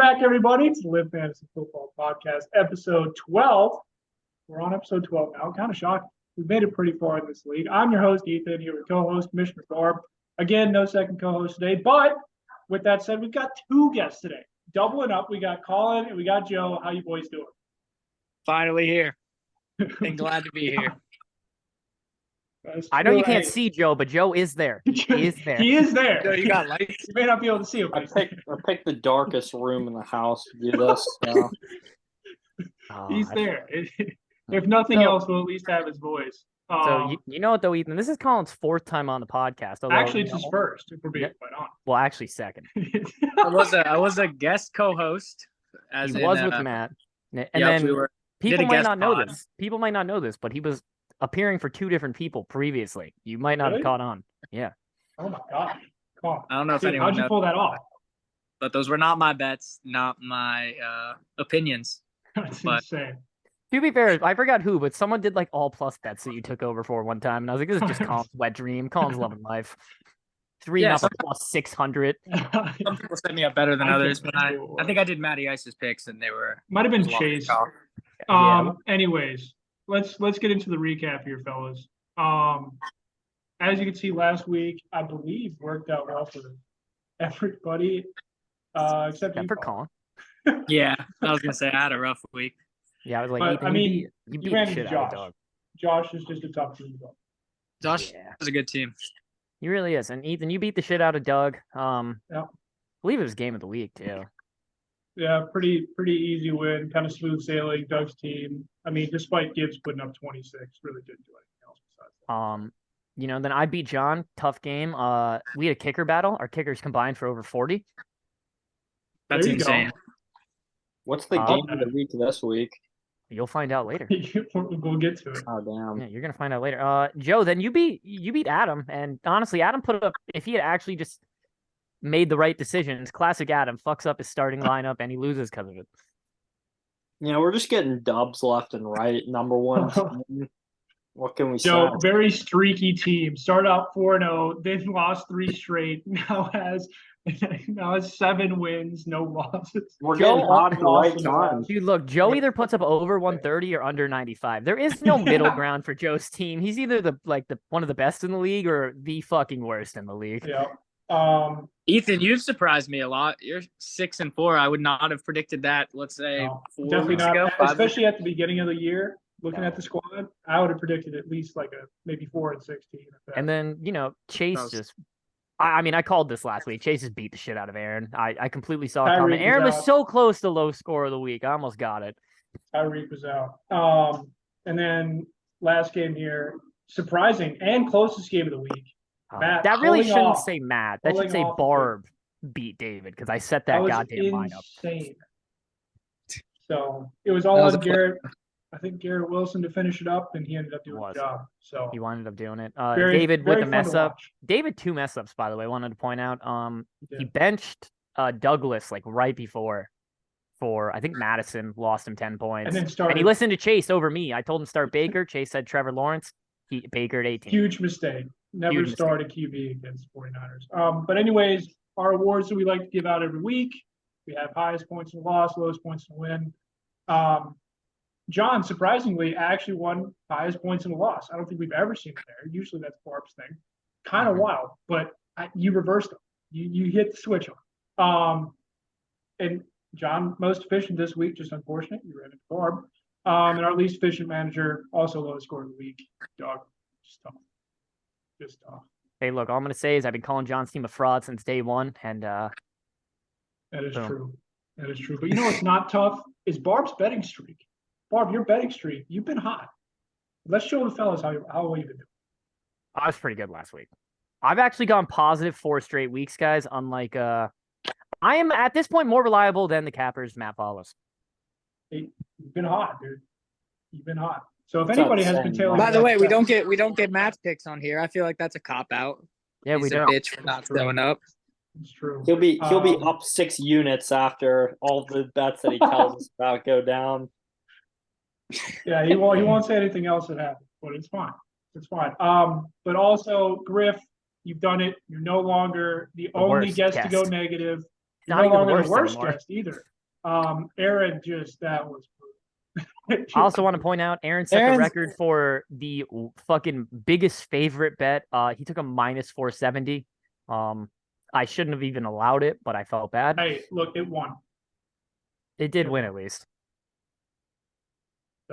back, everybody. It's the LIV Fantasy Football Podcast, episode 12. We're on episode 12 now. Kind of shocked. We've made it pretty far in this league. I'm your host, Ethan, here with co-host, Commish and Barb. Again, no second co-host today. But with that said, we've got two guests today. Doubling up, we got Colin and we got Joe. How you boys doing? Finally here. And glad to be here. I know you can't see Joe, but Joe is there. He is there. He is there. So you got lights? You may not be able to see him. I picked the darkest room in the house to do this. So. He's there. If nothing else, we'll at least have his voice. So you know what, though, Ethan? This is Colin's fourth time on the podcast. Although, actually, it's his first, if we're being quite honest. Well, actually, second. I was a guest co-host. He was with Matt. And then people might not know this. People might not know this, but he was appearing for two different people previously. You might not have caught on. Yeah. Oh my God. Come on. I don't know if anyone how'd you pull that off? But those were not my bets, not my opinions. That's insane. To be fair, I forgot who, but someone did like all plus bets that you took over for one time, and I was like, "This is just Colin's wet dream. Colin's loving life." 3-0 plus 600. Some people set me up better than others, but I think I did Matty Ice's picks, and they were might have been Chase. Anyways, let's get into the recap here, fellas. As you can see, last week I believe worked out well for everybody, except for Colin. Yeah, I was gonna say I had a rough week. Yeah, I was like, but, Ethan, I mean, you beat the shit out of Doug. Josh is just a tough team. Josh is a good team. He really is. And Ethan, you beat the shit out of Doug. I believe it was game of the week too. Yeah, pretty easy win, kind of smooth sailing. Doug's team. I mean, despite Gibbs putting up 26, really didn't do anything else besides that. Then I beat John. Tough game. We had a kicker battle. Our kickers combined for over 40. That's insane. What's the game of the week this week? You'll find out later. We'll get to it. Oh damn! Yeah, you're gonna find out later. Joe, then you beat Adam, and honestly, Adam put up. If he had actually just made the right decisions, classic Adam fucks up his starting lineup and he loses because of it. Yeah, we're just getting dubs left and right. Number one. What can we say? Joe, very streaky team. Started out 4-0, then lost 3 straight. Now has 7 wins, no losses. We're getting hot at the right time. Dude, look, Joe either puts up over 130 or under 95. There is no middle ground for Joe's team. He's either the one of the best in the league or the fucking worst in the league. Yeah. Ethan, you've surprised me a lot. You're 6-4. I would not have predicted that. Let's say 4 definitely weeks not, ago, especially at the beginning of the year. Looking at the squad, I would have predicted at least like maybe 4-16. And then Chase just. I mean, I called this last week. Chase just beat the shit out of Aaron. I completely saw it coming. Aaron was so close to low score of the week. I almost got it. Tyreek was out. And then last game here, surprising and closest game of the week. Matt, that really shouldn't say Matt. That should say Barb beat David because I set that goddamn line up. So it was all on Garrett. I think Garrett Wilson to finish it up, and he ended up doing the job. So he ended up doing it. David with a mess up. David 2 mess ups, by the way. Wanted to point out. He benched Douglas like right before for I think Madison lost him 10 points, and he listened to Chase over me. I told him to start Baker. Chase said Trevor Lawrence. Baker at 18. Huge mistake. Never started QB against 49ers. But anyways, our awards that we like to give out every week. We have highest points in the loss, lowest points in the win. John, surprisingly, actually won highest points in the loss. I don't think we've ever seen it there. Usually that's Barb's thing. Kind of wild, but you reversed them. You hit the switch on. And John, most efficient this week, just unfortunate. You ran into Barb. And our least efficient manager, also lowest score of the week. Doug, just tough. Hey, look, all I'm going to say is I've been calling John's team a fraud since day one. And that is true. That is true. But you know what's not tough is Barb's betting streak. Barb, your betting streak, you've been hot. Let's show the fellas how well you've been doing. I was pretty good last week. I've actually gone positive 4 straight weeks, guys. Unlike, I am at this point more reliable than the Cappers, Matt Follows. Hey, you've been hot, dude. You've been hot. So if anybody has been tailing, by the way, we don't get Matt's picks on here. I feel like that's a cop out. Yeah, He's we a don't. bitch for not showing up. It's true. He'll be up 6 units after all the bets that he tells us about go down. Yeah, he won't say anything else that happened, but it's fine. It's fine. But also, Griff, you've done it. You're no longer the only guest to go negative. You're no longer the worst guest either. Aaron that was. I also want to point out, Aaron set the record for the fucking biggest favorite bet. He took a minus 470. I shouldn't have even allowed it, but I felt bad. Hey, look, it won. It did win at least.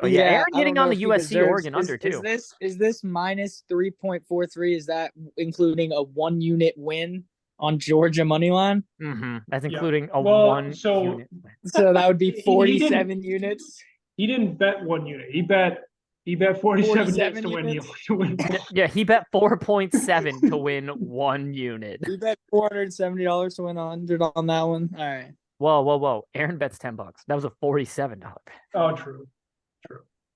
But yeah, Aaron hitting on the USC Oregon under too. Is this minus 3.43? Is that including a 1 unit win on Georgia money line? Mm-hmm. That's including a 1 unit. So that would be 47 units. He didn't bet 1 unit. He bet 47 units to win. Yeah, he bet 4.7 to win 1 unit. He bet $470 to win 100 on that one. All right. Whoa. Aaron bets $10. That was a $47 bet. Oh, true.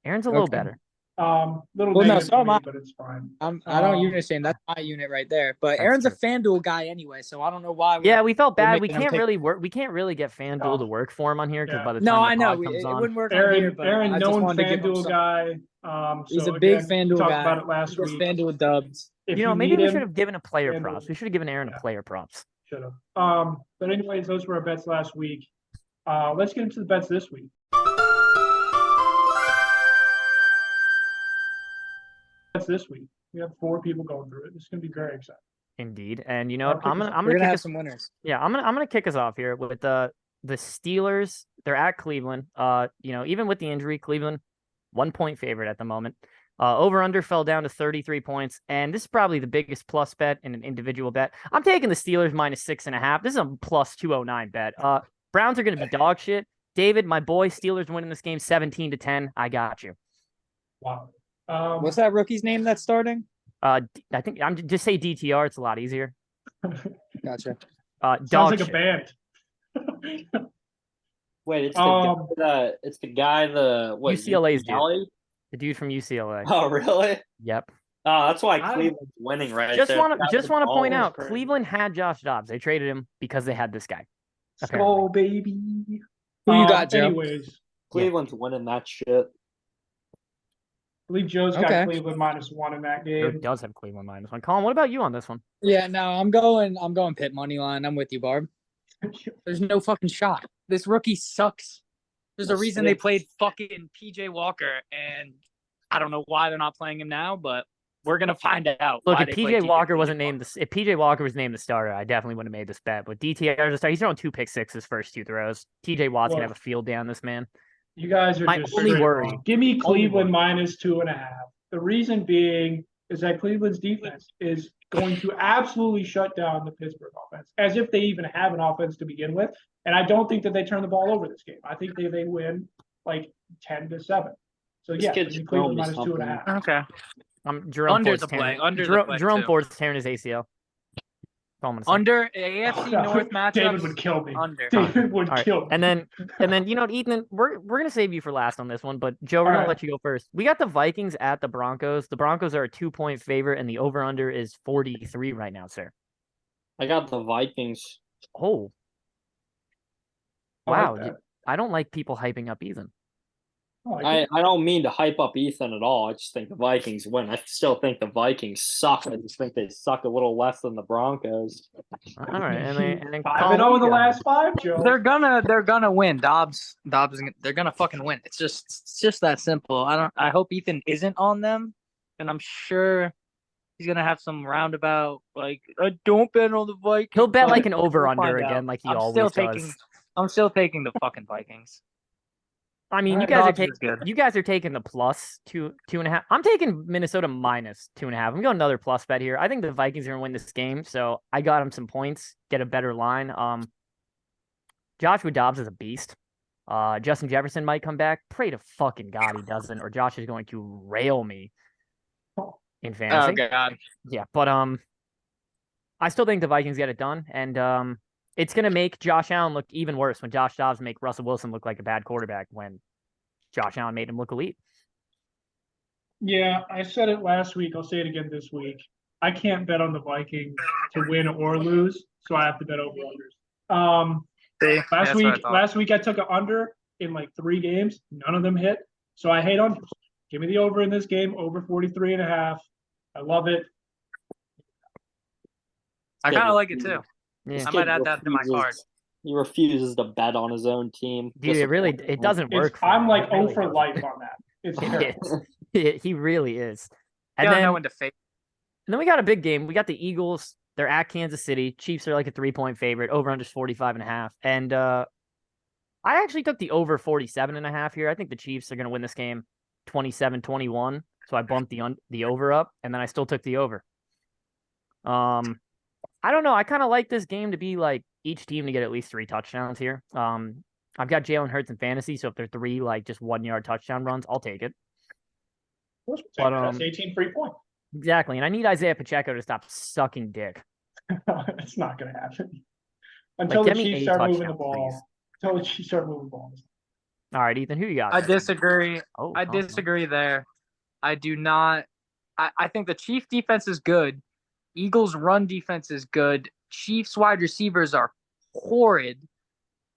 Aaron's a little better. So am I, but it's fine. I don't unit shame. That's my unit right there. But Aaron's a FanDuel guy anyway, so I don't know why. We felt bad. We can't really work. We can't really get FanDuel to work for him on here because by the time the pod comes on, it wouldn't work Aaron, on here. But Aaron, known FanDuel guy. He's a big FanDuel guy. About it last week. FanDuel dubs. Maybe we should have given a player props. We should have given Aaron a player props. Should have. But anyways, those were our bets last week. Let's get into the bets this week. This week we have 4 people going through it. This is going to be very exciting. Indeed. And you know what? I'm gonna kick have some winners. Yeah, I'm gonna kick us off here with the Steelers. They're at Cleveland. Even with the injury, Cleveland 1 point favorite at the moment. Over under fell down to 33 points, and this is probably the biggest plus bet in an individual bet. I'm taking the Steelers minus 6.5. This is a plus 209 bet. Browns are gonna be dog shit. David, my boy, Steelers winning this game 17-10. I got you. Wow. What's that rookie's name that's starting? I think I'm just say DTR. It's a lot easier. Gotcha. Sounds like a band. Wait, it's the guy. UCLA's dude. The dude from UCLA. Oh, really? Yep. Oh, that's why Cleveland's winning right just there. Want to point out, Cleveland had Josh Dobbs. They traded him because they had this guy. Oh, baby. Who you got, Joe? Anyways, Cleveland's winning that shit. I believe Joe's got Cleveland -1 in that game. Joe does have Cleveland -1. Colin, what about you on this one? Yeah, no, I'm going Pitt money line. I'm with you, Barb. There's no fucking shot. This rookie sucks. There's a reason they played fucking PJ Walker, and I don't know why they're not playing him now, but we're gonna find out. Look, if PJ Walker wasn't named if PJ Walker was named the starter, I definitely would have made this bet. But DTR just he's throwing 2 pick sixes first 2 throws. TJ Watt's gonna have a field day on this man. You guys are just only worried. Give me Cleveland -2.5. The reason being is that Cleveland's defense is going to absolutely shut down the Pittsburgh offense, as if they even have an offense to begin with. And I don't think that they turn the ball over this game. I think they win like 10-7. So yeah, Cleveland -2.5. Okay. Jerome under the play. Jerome Ford's tearing his ACL. Under AFC North matchup. David would kill me. Under. David would kill me. And then Ethan, we're gonna save you for last on this one, but Joe, we're gonna let you go first. We got the Vikings at the Broncos. The Broncos are a 2-point favorite, and the over/under is 43 right now, sir. I got the Vikings. Oh, wow! I don't like people hyping up Ethan. I don't mean to hype up Ethan at all. I just think the Vikings win. I still think the Vikings suck. I just think they suck a little less than the Broncos. All right, and then 5-0 in the last 5, Joe. They're gonna win. Dobbs. They're gonna fucking win. It's just that simple. I hope Ethan isn't on them, and I'm sure he's gonna have some roundabout like don't bet on the Vikings. He'll bet like an over/under again, like he always does. I'm still taking the fucking Vikings. I mean, you guys are taking the plus 2.5. I'm taking Minnesota -2.5. I'm going another plus bet here. I think the Vikings are going to win this game, so I got him some points, get a better line. Joshua Dobbs is a beast. Justin Jefferson might come back. Pray to fucking God he doesn't, or Josh is going to rail me in fantasy. Oh God. Yeah, but I still think the Vikings get it done, and it's going to make Josh Allen look even worse when Josh Dobbs make Russell Wilson look like a bad quarterback when Josh Allen made him look elite. Yeah, I said it last week. I'll say it again this week. I can't bet on the Vikings to win or lose, so I have to bet over-unders. Last week I took an under in like 3 games. None of them hit, so I hate unders. Give me the over in this game, over 43.5. I love it. I kind of like it too. Yeah. I might add that to my card. He refuses to bet on his own team. Dude, it doesn't work. I'm like really for life on that. It's terrible. He really is. I don't know when to fake. And then we got a big game. We got the Eagles. They're at Kansas City. Chiefs are like a 3-point favorite. Over under 45.5. And I actually took the over 47.5 here. I think the Chiefs are going to win this game 27-21. So I bumped the over up, and then I still took the over. I don't know. I kind of like this game to be like each team to get at least 3 touchdowns here. I've got Jalen Hurts in fantasy, so if they're 3 like just 1-yard touchdown runs, I'll take it. But, that's 18 free points. Exactly, and I need Isaiah Pacheco to stop sucking dick. It's not going to happen until the Chiefs start moving the ball. Please. Until the Chiefs start moving the ball. All right, Ethan, who you got? I disagree. I Oh, disagree there. I do not. I think the Chiefs defense is good. Eagles run defense is good. Chiefs wide receivers are horrid.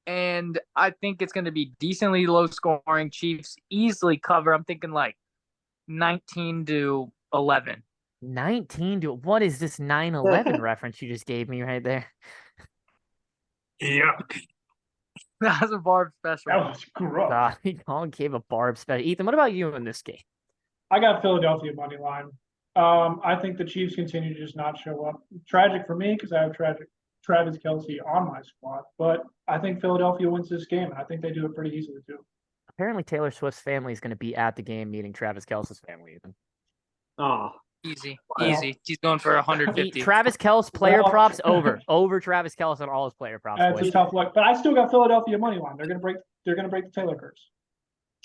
And I think it's going to be decently low scoring. Chiefs easily cover. I'm thinking like 19-11. 19 to what is this 9/11 reference you just gave me right there? Yuck. That was a Barb special. That was gross. He all gave a Barb special. Ethan, what about you in this game? I got Philadelphia money line. I think the Chiefs continue to just not show up. Tragic for me because I have Travis Kelce on my squad, but I think Philadelphia wins this game, and I think they do it pretty easily too. Apparently, Taylor Swift's family is going to be at the game meeting Travis Kelce's family, Ethan. Oh, Easy. He's going for 150. Travis Kelce player props over Travis Kelce on all his player props. That's a tough luck, but I still got Philadelphia money line. They're gonna break the Taylor curse.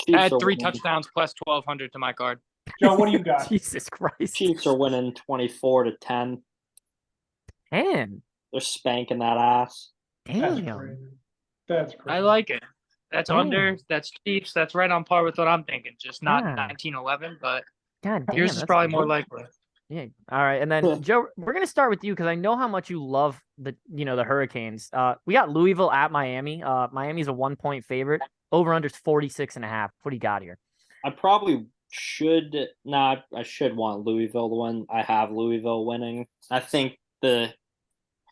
Chiefs Add are 3 winning. touchdowns plus 1,200 to my card. Joe, what do you got? Jesus Christ. Chiefs are winning 24-10. Damn. They're spanking that ass. That's Damn. crazy. That's crazy. I like it. That's Damn. under. That's Chiefs. That's right on par with what I'm thinking. Just not Yeah. 19-11, but God damn. yours is that's probably good. more likely. Yeah. All right. And then Joe, we're gonna start with you because I know how much you love the Hurricanes. We got Louisville at Miami. Miami's a 1-point favorite. Over under 46.5. What do you got here? I probably should not. I should want Louisville to win. I have Louisville winning. I think the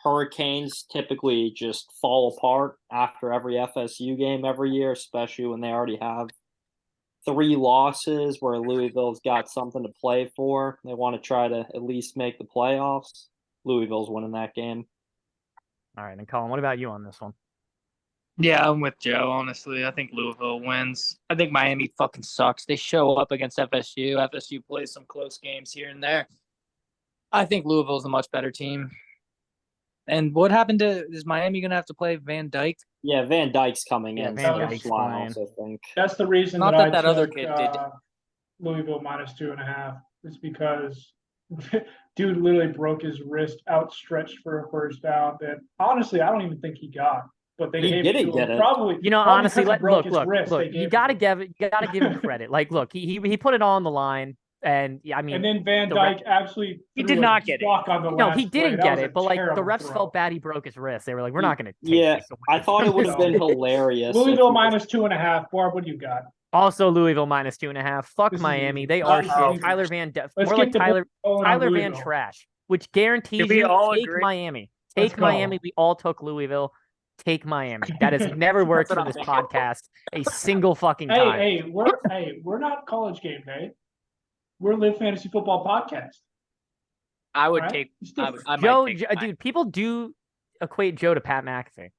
Hurricanes typically just fall apart after every FSU game every year, especially when they already have 3 losses where Louisville's got something to play for. They want to try to at least make the playoffs. Louisville's winning that game. All right. And Colin, what about you on this one? Yeah, I'm with Joe, honestly. I think Louisville wins. I think Miami fucking sucks. They show up against FSU. FSU plays some close games here and there. I think Louisville's a much better team. And what happened is Miami going to have to play Van Dyke? Yeah, Van Dyke's coming in. Van so Dyke's Lyles, I think. That's the reason Not that that I other took, kid did. Louisville minus 2.5 is because dude literally broke his wrist outstretched for a first down that honestly I don't even think he got. But they gave it to him. Probably, honestly, probably look. You gotta give him credit. Like, look, he put it all on the line, and I mean, and then Van Dyke absolutely he did not get it. On the no, last he didn't play. get it. But like the refs throw. felt bad he broke his wrist. They were like, we're not gonna. Yeah, this away I thought from it would have him. been hilarious. Louisville minus 2.5. Barb, what do you got? Also, Louisville minus 2.5. Fuck This is Miami. easy. They are This is shit. easy. Tyler Van Let's more get like the Tyler ball on Van Louisville. Trash, which guarantees Did we you all take agree? Miami. Let's Take go. Miami. We all took Louisville. Take Miami. That has never worked for this podcast a single fucking time. Hey, we're not college game day. We're LIV Fantasy Football Podcast. I would Right? take. It's I, different. I might Joe, take dude, people do equate Joe to Pat McAfee.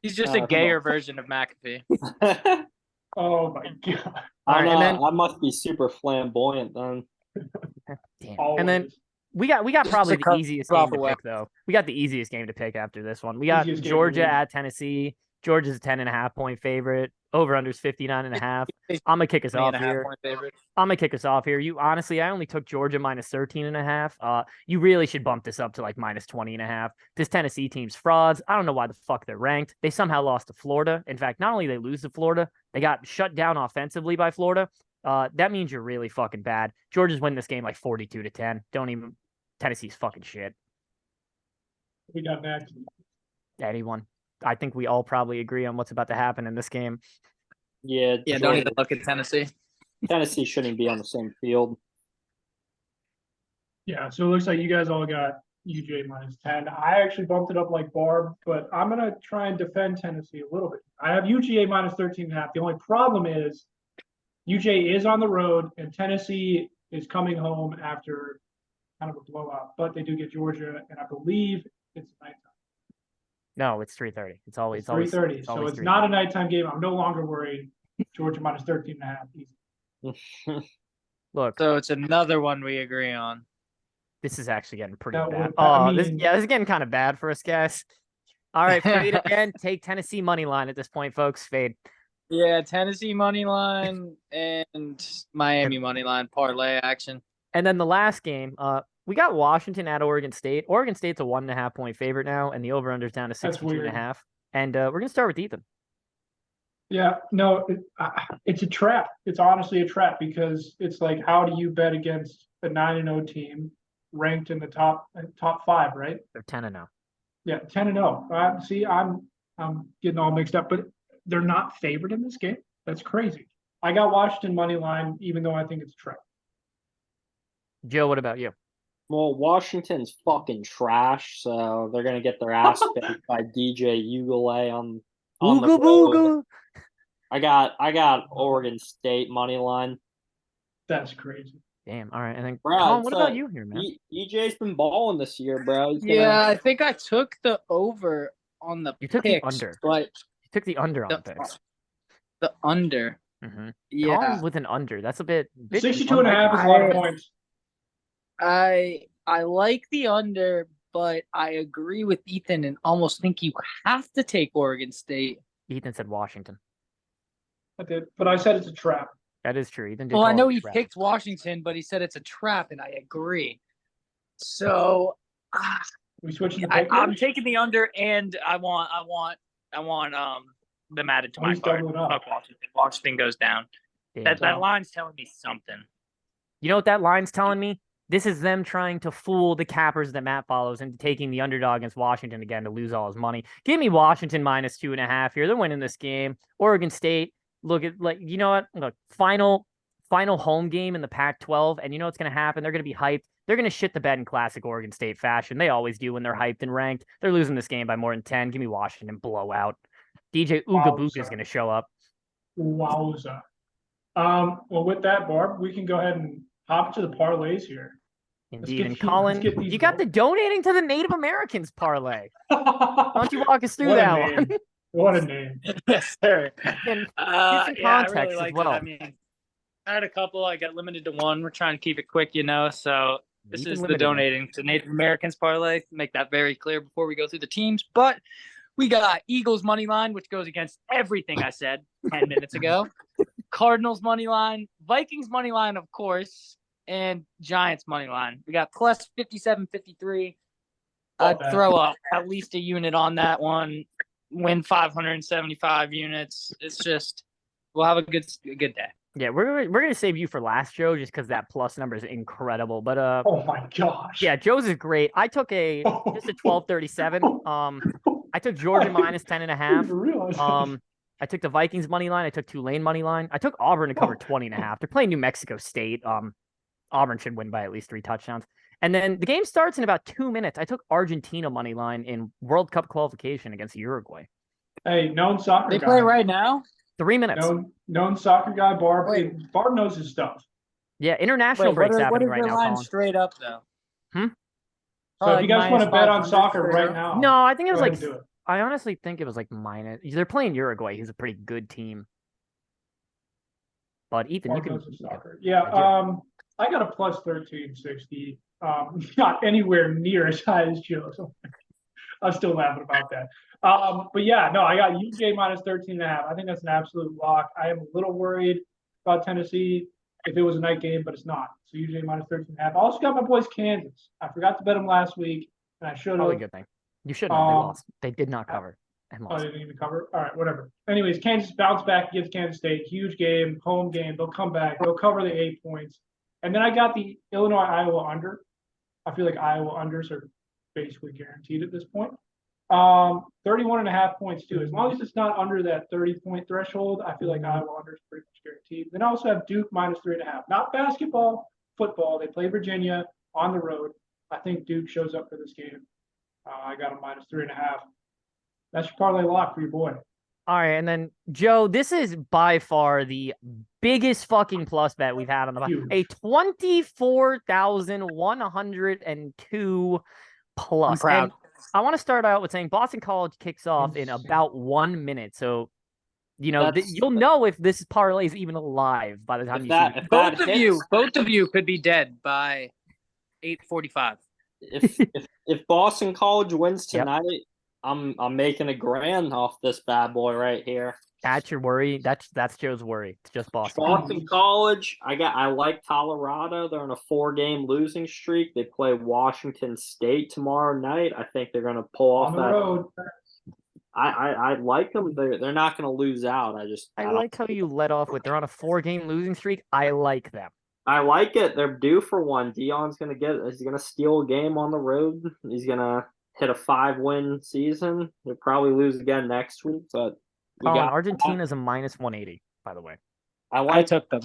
He's just come a gayer version of McAfee. Oh my god! All right, and then I must be super flamboyant then. damn. Always. And then we got probably Just a the easiest game to away. pick though. We got the easiest game to pick after this one. We got Easiest game Georgia to win. at Tennessee. Georgia's a 10.5-point favorite. Over under 59.5. I'm gonna kick us off here. 3.5 point favorite. I'm gonna kick us off here. You honestly, I only took Georgia minus 13.5. You really should bump this up to like minus 20.5. This Tennessee team's frauds. I don't know why the fuck they're ranked. They somehow lost to Florida. In fact, not only did they lose to Florida, they got shut down offensively by Florida. That means you're really fucking bad. Georgia's winning this game like 42-10. Tennessee's fucking shit. We got next. Anyone. I think we all probably agree on what's about to happen in this game. Yeah, Yeah, don't even look at Tennessee. Tennessee shouldn't be on the same field. Yeah, so it looks like you guys all got UJ -10. I actually bumped it up like Barb, but I'm going to try and defend Tennessee a little bit. I have UGA -13.5. The only problem is UJ is on the road, and Tennessee is coming home after kind of a blowout. But they do get Georgia, and I believe it's nighttime. No, it's 3:30. It's always 3:30. So it's not a nighttime game. I'm no longer worried. Georgia -13.5. Look, So it's another one we agree on. this is actually getting pretty That bad. would- This is getting kind of bad for us, guys. All right, fade again. Take Tennessee money line at this point, folks. Fade. Yeah, Tennessee money line and Miami money line parlay action. And then the last game, we got Washington at Oregon State. Oregon State's a 1.5 point favorite now, and the over/under's down to 62.5. And we're gonna start with Ethan. Yeah, no, it's a trap. It's honestly a trap because it's like, how do you bet against a 9-0 team ranked in the top 5, right? They're 10-0. Yeah, 10-0. See, I'm getting all mixed up, but they're not favored in this game. That's crazy. I got Washington money line, even though I think it's a trap. Joe, what about you? Well, Washington's fucking trash, so they're gonna get their ass beat by DJ Ugale on the Ooga road. booga. I got Oregon State money line. That's crazy. Damn. All right. And then, Bro, Colin, what about you here, man? EJ's been balling this year, bro. Yeah, I think I took the over on the You took the picks, under. but You took the under on the picks. the under. Mm-hmm. Yeah, Colin with an under. That's a bit 62.5 is a lot of points. I like the under, but I agree with Ethan and almost think you have to take Oregon State. Ethan said Washington. I did, but I said it's a trap. That is true. Ethan did Well, I call know it a he trap. picked Washington, but he said it's a trap, and I agree. So We switching to I'm pick. taking the under, and I want them added to my He's card. doubling up. Fuck Washington. Washington goes down. Damn. That line's telling me something. You know what that line's telling me? This is them trying to fool the cappers that Matt follows into taking the underdog against Washington again to lose all his money. Give me Washington -2.5 here. They're winning this game. Oregon State, look at, like, you know what? Look, final home game in the Pac-12, and you know what's going to happen? They're going to be hyped. They're going to shit the bed in classic Oregon State fashion. They always do when they're hyped and ranked. They're losing this game by more than 10. Give me Washington blowout. DJ Ugabuka is going to show up. Wowza. Well, with that, Barb, we can go ahead and hop to the parlays here. Indeed. And Colin, you got the donating to the Native Americans parlay. Why don't you walk us through that one? What a name. Yes, sir. And Yeah, some I context really as liked well. it. I mean, I had a couple. I got limited to one. We're trying to keep it quick, So this Even is the limited. donating to Native Americans parlay. Make that very clear before we go through the teams. But we got Eagles money line, which goes against everything I said 10 minutes ago. Cardinals money line, Vikings money line, of course, and Giants money line. We got plus 57.53. I'd throw up at least a unit on that one. Win 575 units. It's just, we'll have a good day. Yeah, we're gonna save you for last, Joe, just because that plus number is incredible. But Oh my gosh. yeah, Joe's is great. I took just a 12.37. I took Georgia -10.5. I took the Vikings money line. I took Tulane money line. I took Auburn to cover 20.5. They're playing New Mexico State. Auburn should win by at least 3 touchdowns. And then the game starts in about 2 minutes. I took Argentina money line in World Cup qualification against Uruguay. Hey, known soccer They guy. play right now? 3 minutes. Known soccer guy, Barb. Wait. Barb knows his stuff. Yeah, international breaks happening right now, line Colin. straight up, though? So if you guys want to bet on -500 soccer straight right up? now, No, I think it was go ahead like, and do it. I honestly think it was like minus. They're playing Uruguay. He's a pretty good team. But Ethan, you Barb can. knows his soccer. Yeah, I got a plus 1360. Not anywhere near as high as Joe. So I'm still laughing about that. But yeah, no, I got UJ -13.5. I think that's an absolute lock. I am a little worried about Tennessee if it was a night game, but it's not. So UJ -13.5. I also got my boys Kansas. I forgot to bet them last week, and I should Probably a have. good thing. You should have. They lost. They did not cover and Oh, lost. they didn't even cover. All right, whatever. Anyways, Kansas bounced back against Kansas State. Huge game, home game. They'll come back. They'll cover the 8 points. And then I got the Illinois-Iowa under. I feel like Iowa unders are basically guaranteed at this point. 31.5 points too. As long as it's not under that 30-point threshold, I feel like Iowa under is pretty much guaranteed. Then I also have Duke -3.5. Not basketball, football. They play Virginia on the road. I think Duke shows up for this game. I got a -3.5. That's your parlay lock for your boy. All right, and then Joe, this is by far the biggest fucking plus bet we've had on the a 24,102 plus. I'm proud. And I want to start out with saying Boston College kicks off in about 1 minute, so you'll know if this parlay is even alive by the time you see it. Both of you could be dead by 8:45. If Boston College wins tonight. Yep. I'm making $1,000 off this bad boy right here. That's your worry. That's Joe's worry. It's just Boston. Boston College. I like Colorado. They're on a 4-game losing streak. They play Washington State tomorrow night. I think they're going to pull off that. Road. I like them. They're not going to lose out. I like how you let off with they're on a 4-game losing streak. I like them. I like it. They're due for one. Deion's going to he's going to steal a game on the road. He's going to hit a 5-win season. They'll probably lose again next week, but Argentina's a -180, by the way. I took them.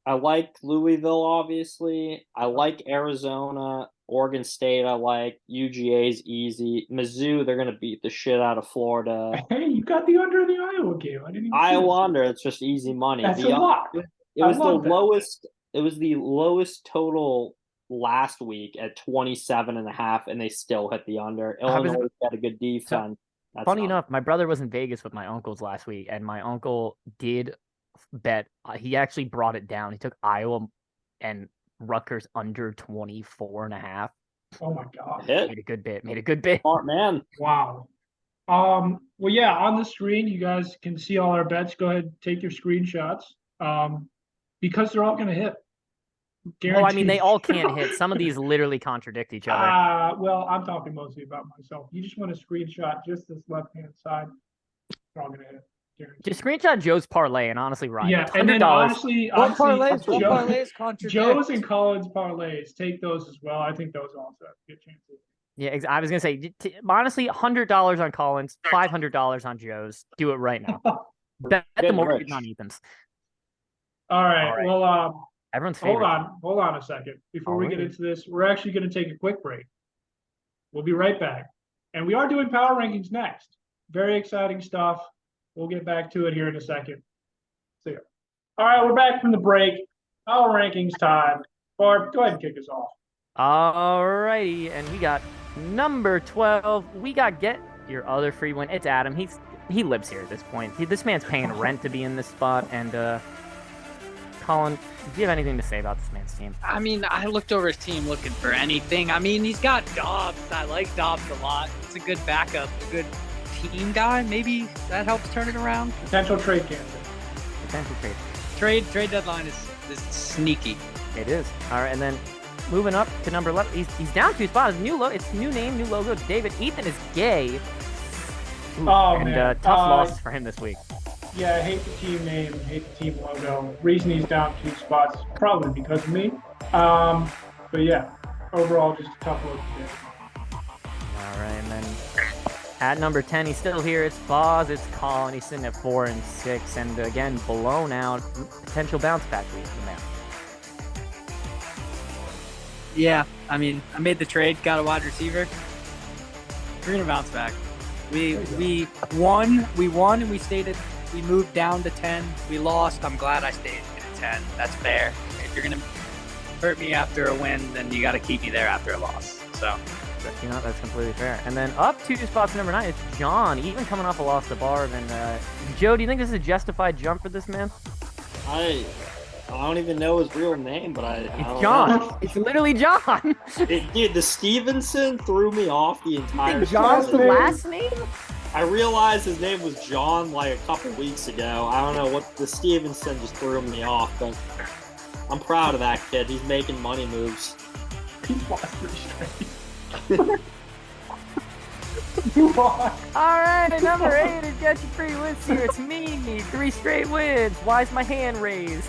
I like Louisville, obviously. I like Arizona, Oregon State. I like UGA's easy. Mizzou, they're gonna beat the shit out of Florida. Hey, you got the under the Iowa game. I didn't even Iowa under. It's just easy money. That's a lot. It was the lowest. It was the lowest total last week at 27.5, and they still hit the under. Illinois had a good defense. Funny enough, my brother was in Vegas with my uncles last week, and my uncle did bet. He actually brought it down. He took Iowa and Rutgers under 24.5. Oh my god! Made a good bit. Smart man. Wow. Well, yeah. On the screen, you guys can see all our bets. Go ahead and take your screenshots. Because they're all going to hit. Guaranteed. Well, I mean, they all can't hit. Some of these literally contradict each other. Well, I'm talking mostly about myself. You just want to screenshot just this left-hand side. They're all going to hit. Guaranteed. Just screenshot Joe's parlay and honestly, Ryan. Yeah, and then honestly, what parlays contradict? Joe's and Collins parlays. Take those as well. I think those also have a good chance. Yeah, I was going to say, honestly, $100 on Collins, $500 on Joe's. Do it right now. Bet the mortgage on Ethan's. All right. Well, everyone's favorite. Hold on a second. Before we get into this, we're actually going to take a quick break. We'll be right back. And we are doing power rankings next. Very exciting stuff. We'll get back to it here in a second. See ya. All right, we're back from the break. Power rankings time. Barb, go ahead and kick us off. All righty. And we got number 12. We got Get Your Other Free Win. It's Adam. He lives here at this point. This man's paying rent to be in this spot. And, Colin, do you have anything to say about this man's team? I mean, I looked over his team looking for anything. I mean, he's got Dobbs. I like Dobbs a lot. It's a good backup, a good team guy. Maybe that helps turn it around. Potential trade candidate. Potential trade. Trade deadline is sneaky. It is. All right, and then moving up to number 11. He's down 2 spots. It's new name, new logo. David Ethan is gay. Ooh, and tough loss for him this week. Yeah, I hate the team name, hate the team logo. Reason he's down 2 spots, probably because of me. But yeah, overall, just a tough look today. All right, and then at number 10, he's still here. It's Boz, it's Colin. He's sitting at 4 and 6, and again, blown out. Potential bounce back week from there. Yeah, I mean, I made the trade, got a wide receiver. We're gonna bounce back. We won, and we stayed at. We moved down to 10. We lost. I'm glad I stayed at 10. That's fair. If you're going to hurt me after a win, then you got to keep me there after a loss. So, that's completely fair. And then up 2 spots, number 9, it's John, even coming off a loss to Barb. And Joe, do you think this is a justified jump for this man? I don't even know his real name, but it's John. Know. It's literally John. Dude, the Stevenson threw me off the entire time. John's the last name? I realized his name was John like a couple weeks ago. I don't know what the Stevenson just threw me off, but I'm proud of that kid. He's making money moves. He's lost 3 straight. Move on. All right, at number 8 is Get Your Free Wins here. It's me. 3 straight wins. Why is my hand raised?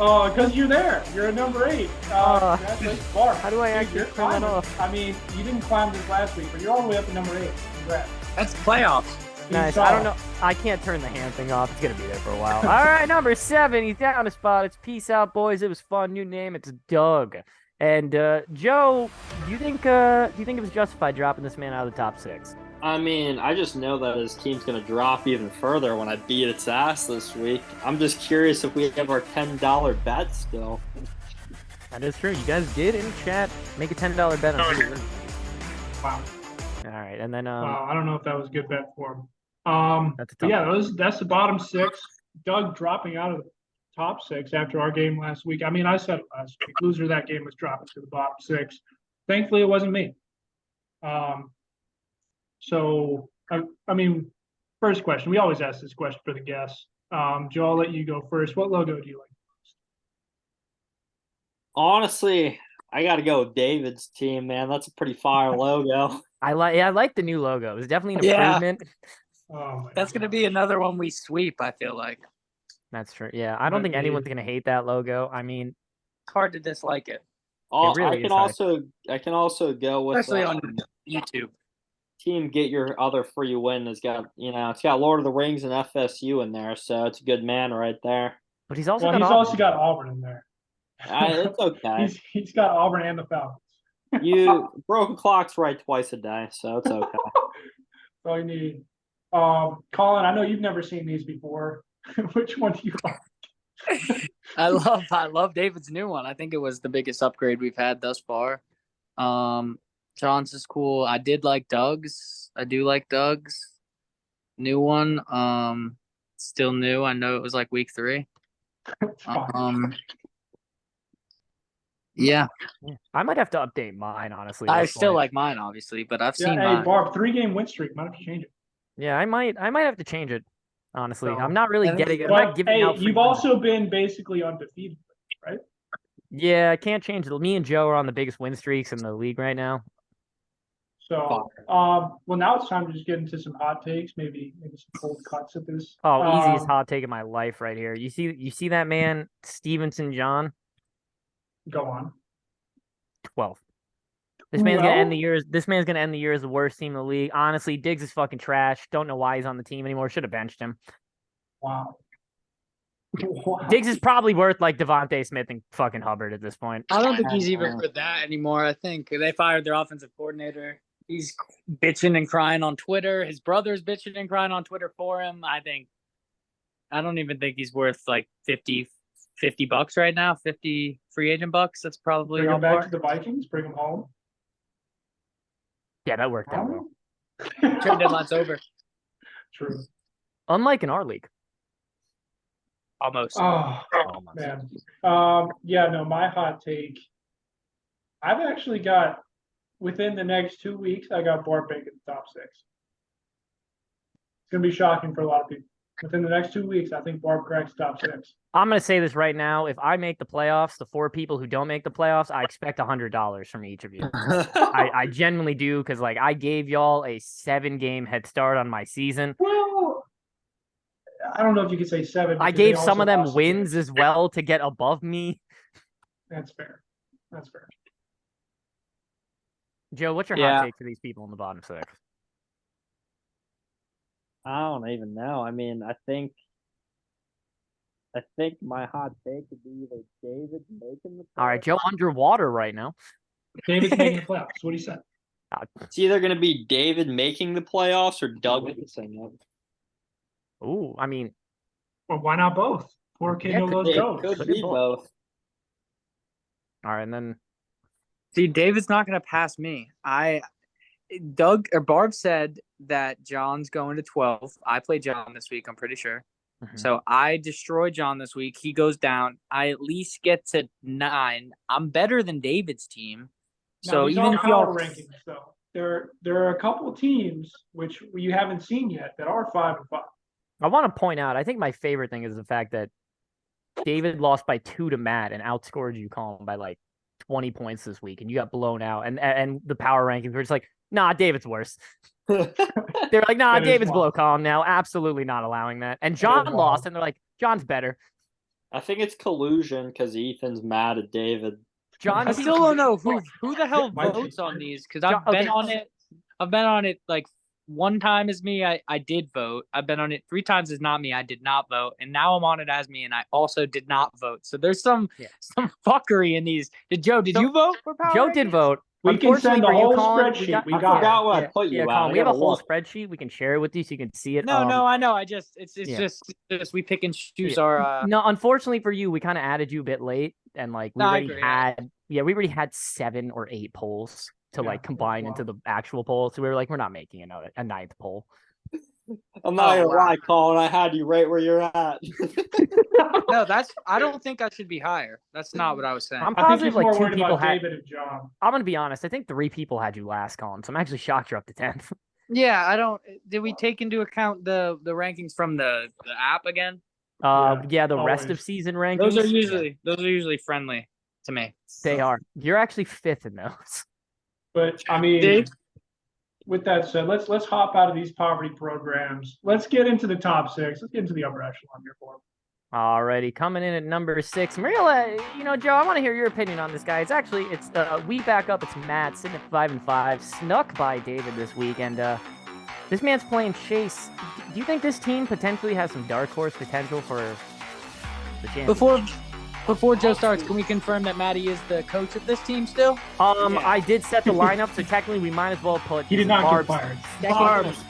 Oh, because you're there. You're at number 8. That's like Barb. How do I actually turn that off? I mean, you didn't climb this last week, but you're all the way up to number 8. Congrats. That's playoffs. Nice. I don't know. I can't turn the hand thing off. It's going to be there for a while. All right, number 7. He's down a spot. It's peace out, boys. It was fun. New name. It's Doug. And Joe, do you think it was justified dropping this man out of the top 6? I mean, I just know that his team's going to drop even further when I beat its ass this week. I'm just curious if we have our $10 bet still. That is true. You guys did in chat make a $10 bet on who. Wow. All right, and then wow, I don't know if that was a good bet for him. That's that's the bottom 6. Doug dropping out of the top 6 after our game last week. I mean, I said it last week. Loser of that game was dropping to the bottom 6. Thankfully, it wasn't me. So I mean, first question. We always ask this question for the guests. Joe, I'll let you go first. What logo do you like most? Honestly, I got to go with David's team, man. That's a pretty fire logo. I like the new logo. It's definitely an improvement. That's going to be another one we sweep, I feel like. That's true. Yeah, I don't think anyone's going to hate that logo. I mean, it's hard to dislike it. Really I can also go with especially on YouTube. Team Get Your Other Free Win has got, it's got Lord of the Rings and FSU in there, so it's a good man right there. But he's also got Auburn in there. It's okay. he's got Auburn and the Falcons. You broken clocks right twice a day, so it's okay. That's all you need. Colin, I know you've never seen these before. Which one do you like? I love David's new one. I think it was the biggest upgrade we've had thus far. John's is cool. I did like Doug's. I do like Doug's new one. Still new. I know it was like week 3. Yeah. I might have to update mine, honestly. I still like mine, obviously, but I've seen mine. Hey, Barb, 3-game win streak. Might have to change it. Yeah, I might have to change it. Honestly, I'm not really getting it. I'm not giving out. You've also been basically undefeated, right? Yeah, I can't change it. Me and Joe are on the biggest win streaks in the league right now. So, well, now it's time to just get into some hot takes, maybe some cold cuts at this. Easiest hot take of my life right here. You see that man, Stevenson John? Go on. 12. This man's gonna end the year. This man's gonna end the year as the worst team in the league. Honestly, Diggs is fucking trash. Don't know why he's on the team anymore. Should have benched him. Wow. Diggs is probably worth like Devontae Smith and fucking Hubbard at this point. I don't think he's even worth that anymore. I think they fired their offensive coordinator. He's bitching and crying on Twitter. His brother's bitching and crying on Twitter for him. I don't even think he's worth like $50 right now. 50 free agent bucks. That's probably bring him back to the Vikings. Bring him home. Yeah, that worked out well. Trade deadline's over. True. Unlike in our league. Almost. Oh, man. My hot take. I've actually got, within the next 2 weeks, I got Barb making the top 6. It's going to be shocking for a lot of people. Within the next 2 weeks, I think Barb cracks top 6. I'm going to say this right now. If I make the playoffs, the 4 people who don't make the playoffs, I expect $100 from each of you. I genuinely do, because I gave y'all a 7-game head start on my season. Well, I don't know if you could say 7. I gave some of them wins as well to get above me. That's fair. Joe, what's your hot take for these people in the bottom 6? I don't even know. I mean, I think my hot take would be either David making the playoffs. All right, Joe underwater right now. David's making the playoffs. What do you say? It's either going to be David making the playoffs or Doug missing it. Ooh, I mean. Well, why not both? 4K no those goes. Could be both. All right, and then. See, David's not going to pass me. Barb said that John's going to 12. I played John this week, I'm pretty sure. Mm-hmm. So I destroy John this week. He goes down. I at least get to 9. I'm better than David's team. So even if y'all rankings, though, there are a couple of teams which you haven't seen yet that are 5-5. I want to point out, I think my favorite thing is the fact that David lost by 2 to Matt and outscored you, Colin, by like 20 points this week, and you got blown out. And the power rankings were just like, nah, David's worse. They're like, nah, David's below Colin now. Absolutely not allowing that. And John lost, and they're like, John's better. I think it's collusion because Ethan's mad at David. I still don't know who the hell votes on these, because I've been on it. I've been on it like one time as me, I did vote. I've been on it 3 times as not me. I did not vote, and now I'm on it as me, and I also did not vote. So there's some fuckery in these. Did you vote for Power Joe Rankings? did vote. We can send the whole Colin, spreadsheet. I forgot what I put you Colin, at. we have a whole spreadsheet. We can share it with you so you can see it. No, I know. It's just we pick and choose our. No, unfortunately for you, we kind of added you a bit late, and like we already had 7 or 8 polls to like combine into the actual poll. So we were like, we're not making a 9th poll. I'm not gonna lie, Colin. I had you right where you're at. No, I don't think I should be higher. That's not what I was saying. I'm positive like 2 people had. David and John. I'm gonna be honest. I think 3 people had you last, Colin. So I'm actually shocked you're up to 10th. Yeah, I don't. Did we take into account the rankings from the app again? The rest of season rankings. Those are usually friendly to me. They are. You're actually 5th in those. But I mean, with that said, let's hop out of these poverty programs. Let's get into the top 6. Let's get into the upper echelon here for them. Alrighty, coming in at number 6. Maria, Joe, I want to hear your opinion on this guy. It's we back up. It's Matt sitting at 5-5, snuck by David this week, and this man's playing Chase. Do you think this team potentially has some dark horse potential for the championship? Before Joe starts, can we confirm that Maddie is the coach of this team still? I did set the lineup, so technically we might as well put. He did not get fired.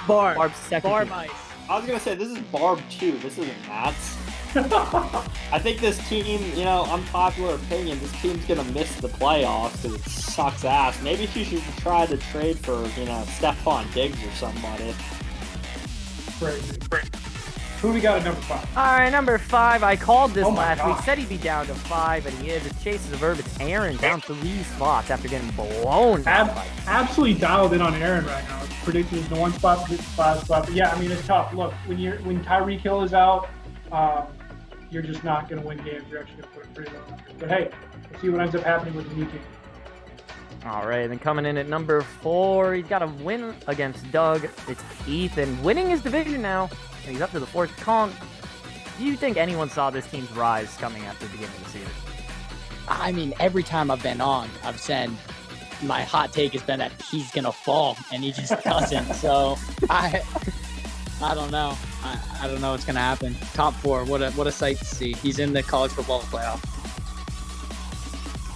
Barb's second. Barb ice. I was gonna say this is Barb 2. This isn't Matt's. I think this team, unpopular opinion, this team's gonna miss the playoffs because it sucks ass. Maybe she should try to trade for, Stephon Diggs or somebody. Crazy. Who we got at number 5? All right, number 5. I called this last week. Said he'd be down to 5, and he is. It's Chase's a verb. It's Aaron down 3 spots after getting blown. Absolutely dialed in on Aaron right now. It's predicted the 1 spot, the 5 spot. But yeah, I mean, it's tough. Look, when Tyreek Hill is out, you're just not going to win games. You're actually going to put it pretty low. But hey, let's see what ends up happening with the new team. All right, then coming in at number 4, he's got a win against Doug. It's Ethan winning his division now, and he's up to the 4th. Colin, do you think anyone saw this team's rise coming after the beginning of the season? I mean, every time I've been on, I've said my hot take has been that he's gonna fall, and he just doesn't. So I don't know. I don't know what's gonna happen. Top 4, what a sight to see. He's in the college football playoff.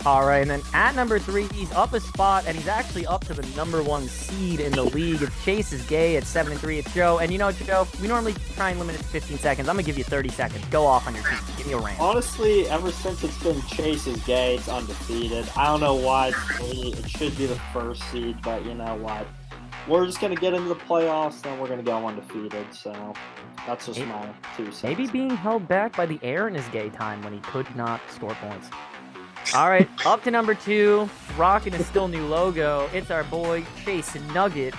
All right, and then at number 3, he's up a spot, and he's actually up to the number 1 seed in the league. It's Chase is gay at 7-3. It's Joe, and Joe, we normally try and limit it to 15 seconds. I'm gonna give you 30 seconds. Go off on your team. Give me a rant. Honestly, ever since it's been Chase is gay, it's undefeated. I don't know why it's 3. It should be the 1st seed, but you know what? We're just gonna get into the playoffs, then we're gonna go undefeated. So that's just my 2 cents. Maybe being held back by the Aaron is gay time when he could not score points. All right, up to number 2, rocking his still new logo. It's our boy Chase Nugget,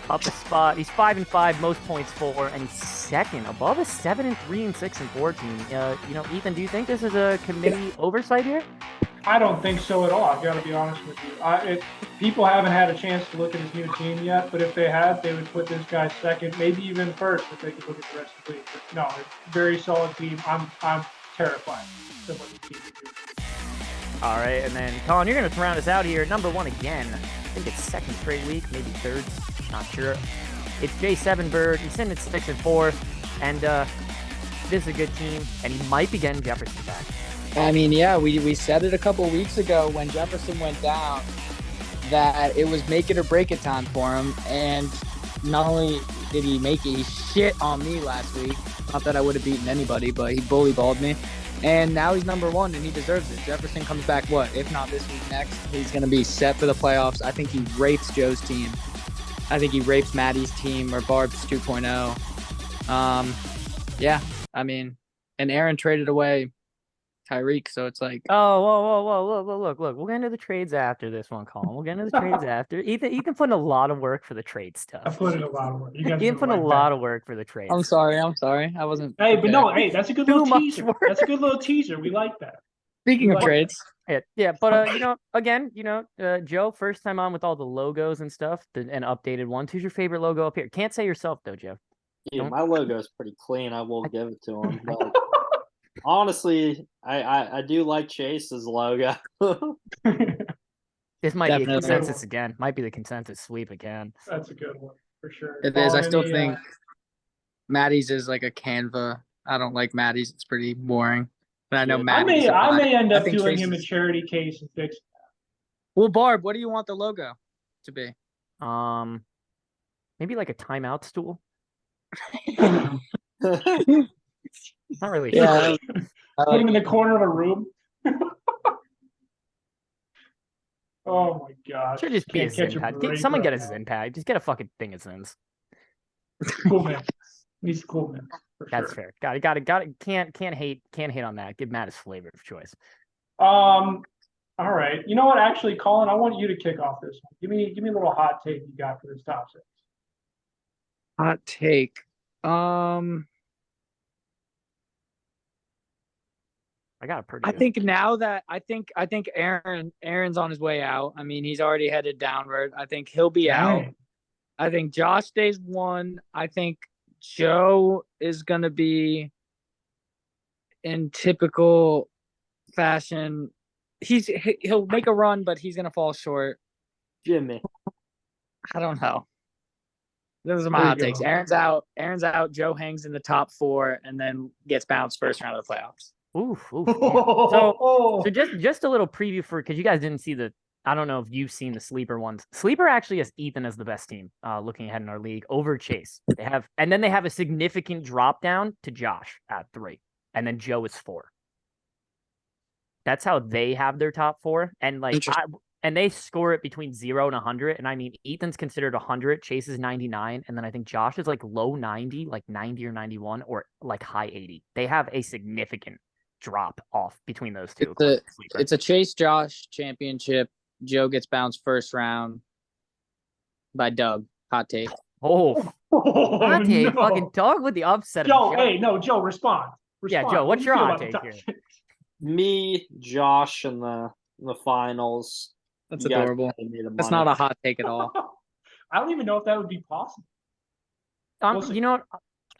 up a spot. He's 5-5, most points for, and he's 2nd, above a 7-3 and 6-4 team. Ethan, do you think this is a committee oversight here? I don't think so at all. I've got to be honest with you. People haven't had a chance to look at his new team yet, but if they had, they would put this guy 2nd, maybe even 1st if they could look at the rest of the league. But no, it's a very solid team. I'm terrified of what the team is doing. All right, and then, Colin, you're going to round us out here. Number 1 again. I think it's 2nd straight week, maybe 3rd. Not sure. It's J7 Bird. He's sitting at 6-4, and this is a good team, and he might be getting Jefferson back. I mean, yeah, we said it a couple of weeks ago when Jefferson went down that it was make it or break it time for him, and not only did he make it, he shit on me last week. Not that I would have beaten anybody, but he bully balled me. And now he's number 1, and he deserves it. Jefferson comes back, if not this week, next. He's going to be set for the playoffs. I think he rapes Joe's team. I think he rapes Maddie's team or Barb's 2.0. Yeah, I mean, and Aaron traded away Tyreek, so it's like... Oh, whoa, look. We'll get into the trades after this one, Colin. We'll get into the trades after. Ethan put in a lot of work for the trade stuff. I put in a lot of work. You put in a lot of work for the trades. I'm sorry. I wasn't... Hey, but no, that's a good little teaser. That's a good little teaser. We like that. Speaking of trades... Yeah, but again, Joe, first time on with all the logos and stuff, and updated ones. Who's your favorite logo up here? Can't say yourself though, Joe. Yeah, my logo is pretty clean. I will give it to him. But honestly, I do like Chase's logo. This might be a consensus again. Might be the consensus sweep again. That's a good one. for sure. It is. I still think Maddie's is like a Canva. I don't like Maddie's. It's pretty boring. But I know Maddie's. I may end up doing him a charity case and fix it. Well, Barb, what do you want the logo to be? Maybe like a timeout stool. Not really. Yeah. Put him in the corner of a room. Oh my gosh. Should just be a Zin pad. Someone get a Zin pad. Just get a fucking thing of Zins. Cool man. He's a cool man. That's fair. Got it. Can't hate on that. Give Matt his flavor of choice. All right. You know what? Actually, Colin, I want you to kick off this one. Give me a little hot take you got for this top six. Hot take. I got a pretty. I think now that I think Aaron's on his way out. I mean, he's already headed downward. I think he'll be out. I think Josh stays 1. I think Joe is gonna be in typical fashion. He'll make a run, but he's gonna fall short. Jimmy. I don't know. Those are my hot takes. Aaron's out. Joe hangs in the top 4 and then gets bounced first round of the playoffs. Oof. So just a little preview because you guys didn't see I don't know if you've seen the sleeper ones. Sleeper actually has Ethan as the best team, looking ahead in our league over Chase. They have a significant drop down to Josh at 3, and then Joe is 4. That's how they have their top 4, and and they score it between 0 and 100. And I mean, Ethan's considered 100, Chase is 99, and then I think Josh is like low 90, like 90 or 91, or like high 80. They have a significant drop off between those two. It's a Chase Josh championship. Joe gets bounced first round by Doug. Hot take. Hot take. No. Fucking Doug with the upset. Joe, Joe, respond. Yeah, Joe, what's your hot take here? Me, Josh, in the finals. That's adorable. That's not a hot take at all. I don't even know if that would be possible. You know what?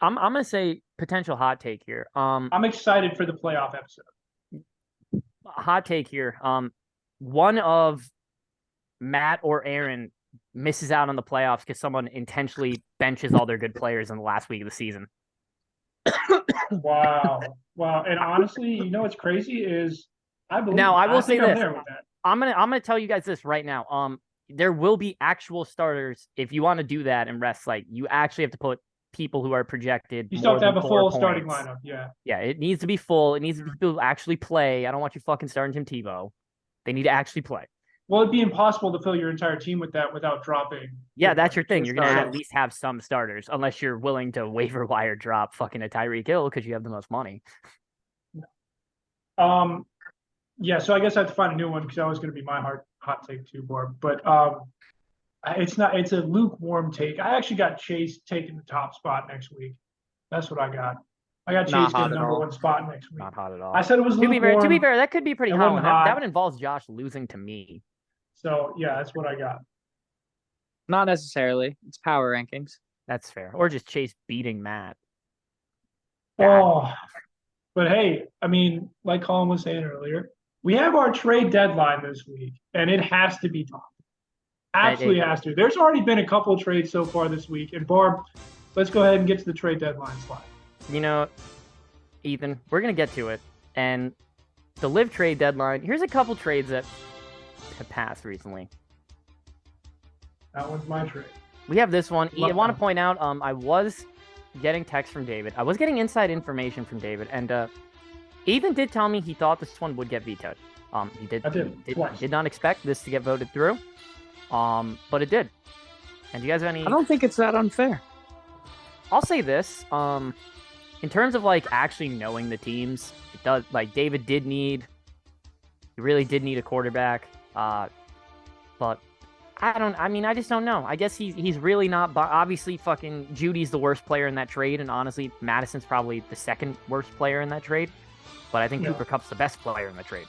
I'm gonna say potential hot take here. I'm excited for the playoff episode. Hot take here. One of Matt or Aaron misses out on the playoffs because someone intentionally benches all their good players in the last week of the season. Wow. And honestly, you know what's crazy is I believe. Now I will say this. I'm gonna tell you guys this right now. There will be actual starters if you want to do that and rest. Like you actually have to put people who are projected. You still have to have a full starting lineup. Yeah, it needs to be full. It needs to be people who actually play. I don't want you fucking starting Tim Tebow. They need to actually play. Well, it'd be impossible to fill your entire team with that without dropping. Yeah, that's your thing. You're going to at least have some starters, unless you're willing to waiver wire drop fucking a Tyreek Hill because you have the most money. Yeah, so I guess I have to find a new one because that was going to be my hot take too, Barb. But it's a lukewarm take. I actually got Chase taking the top spot next week. That's what I got. I got Chase getting the number 1 spot next week. Not hot at all. I said it was lukewarm. To be fair, that could be pretty hot. That would involve Josh losing to me. So, yeah, that's what I got. Not necessarily. It's power rankings. That's fair. Or just Chase beating Matt. But hey, I mean, like Colin was saying earlier, we have our trade deadline this week, and it has to be talked. Absolutely has to. There's already been a couple of trades so far this week. And Barb, let's go ahead and get to the trade deadline slide. You know, Ethan, we're going to get to it. And the LIV Trade Deadline, here's a couple trades that have passed recently. That one's my trade. We have this one. I want to point out, I was getting text from David. I was getting inside information from David. And Ethan did tell me he thought this one would get vetoed. He did not expect this to get voted through. But it did. And do you guys have any... I don't think it's that unfair. I'll say this. In terms of like actually knowing the teams, it does like David he really did need a quarterback. But I just don't know. I guess he's really not. Obviously, fucking Judy's the worst player in that trade, and honestly, Madison's probably the second worst player in that trade. But I think Cooper Kupp's the best player in the trade.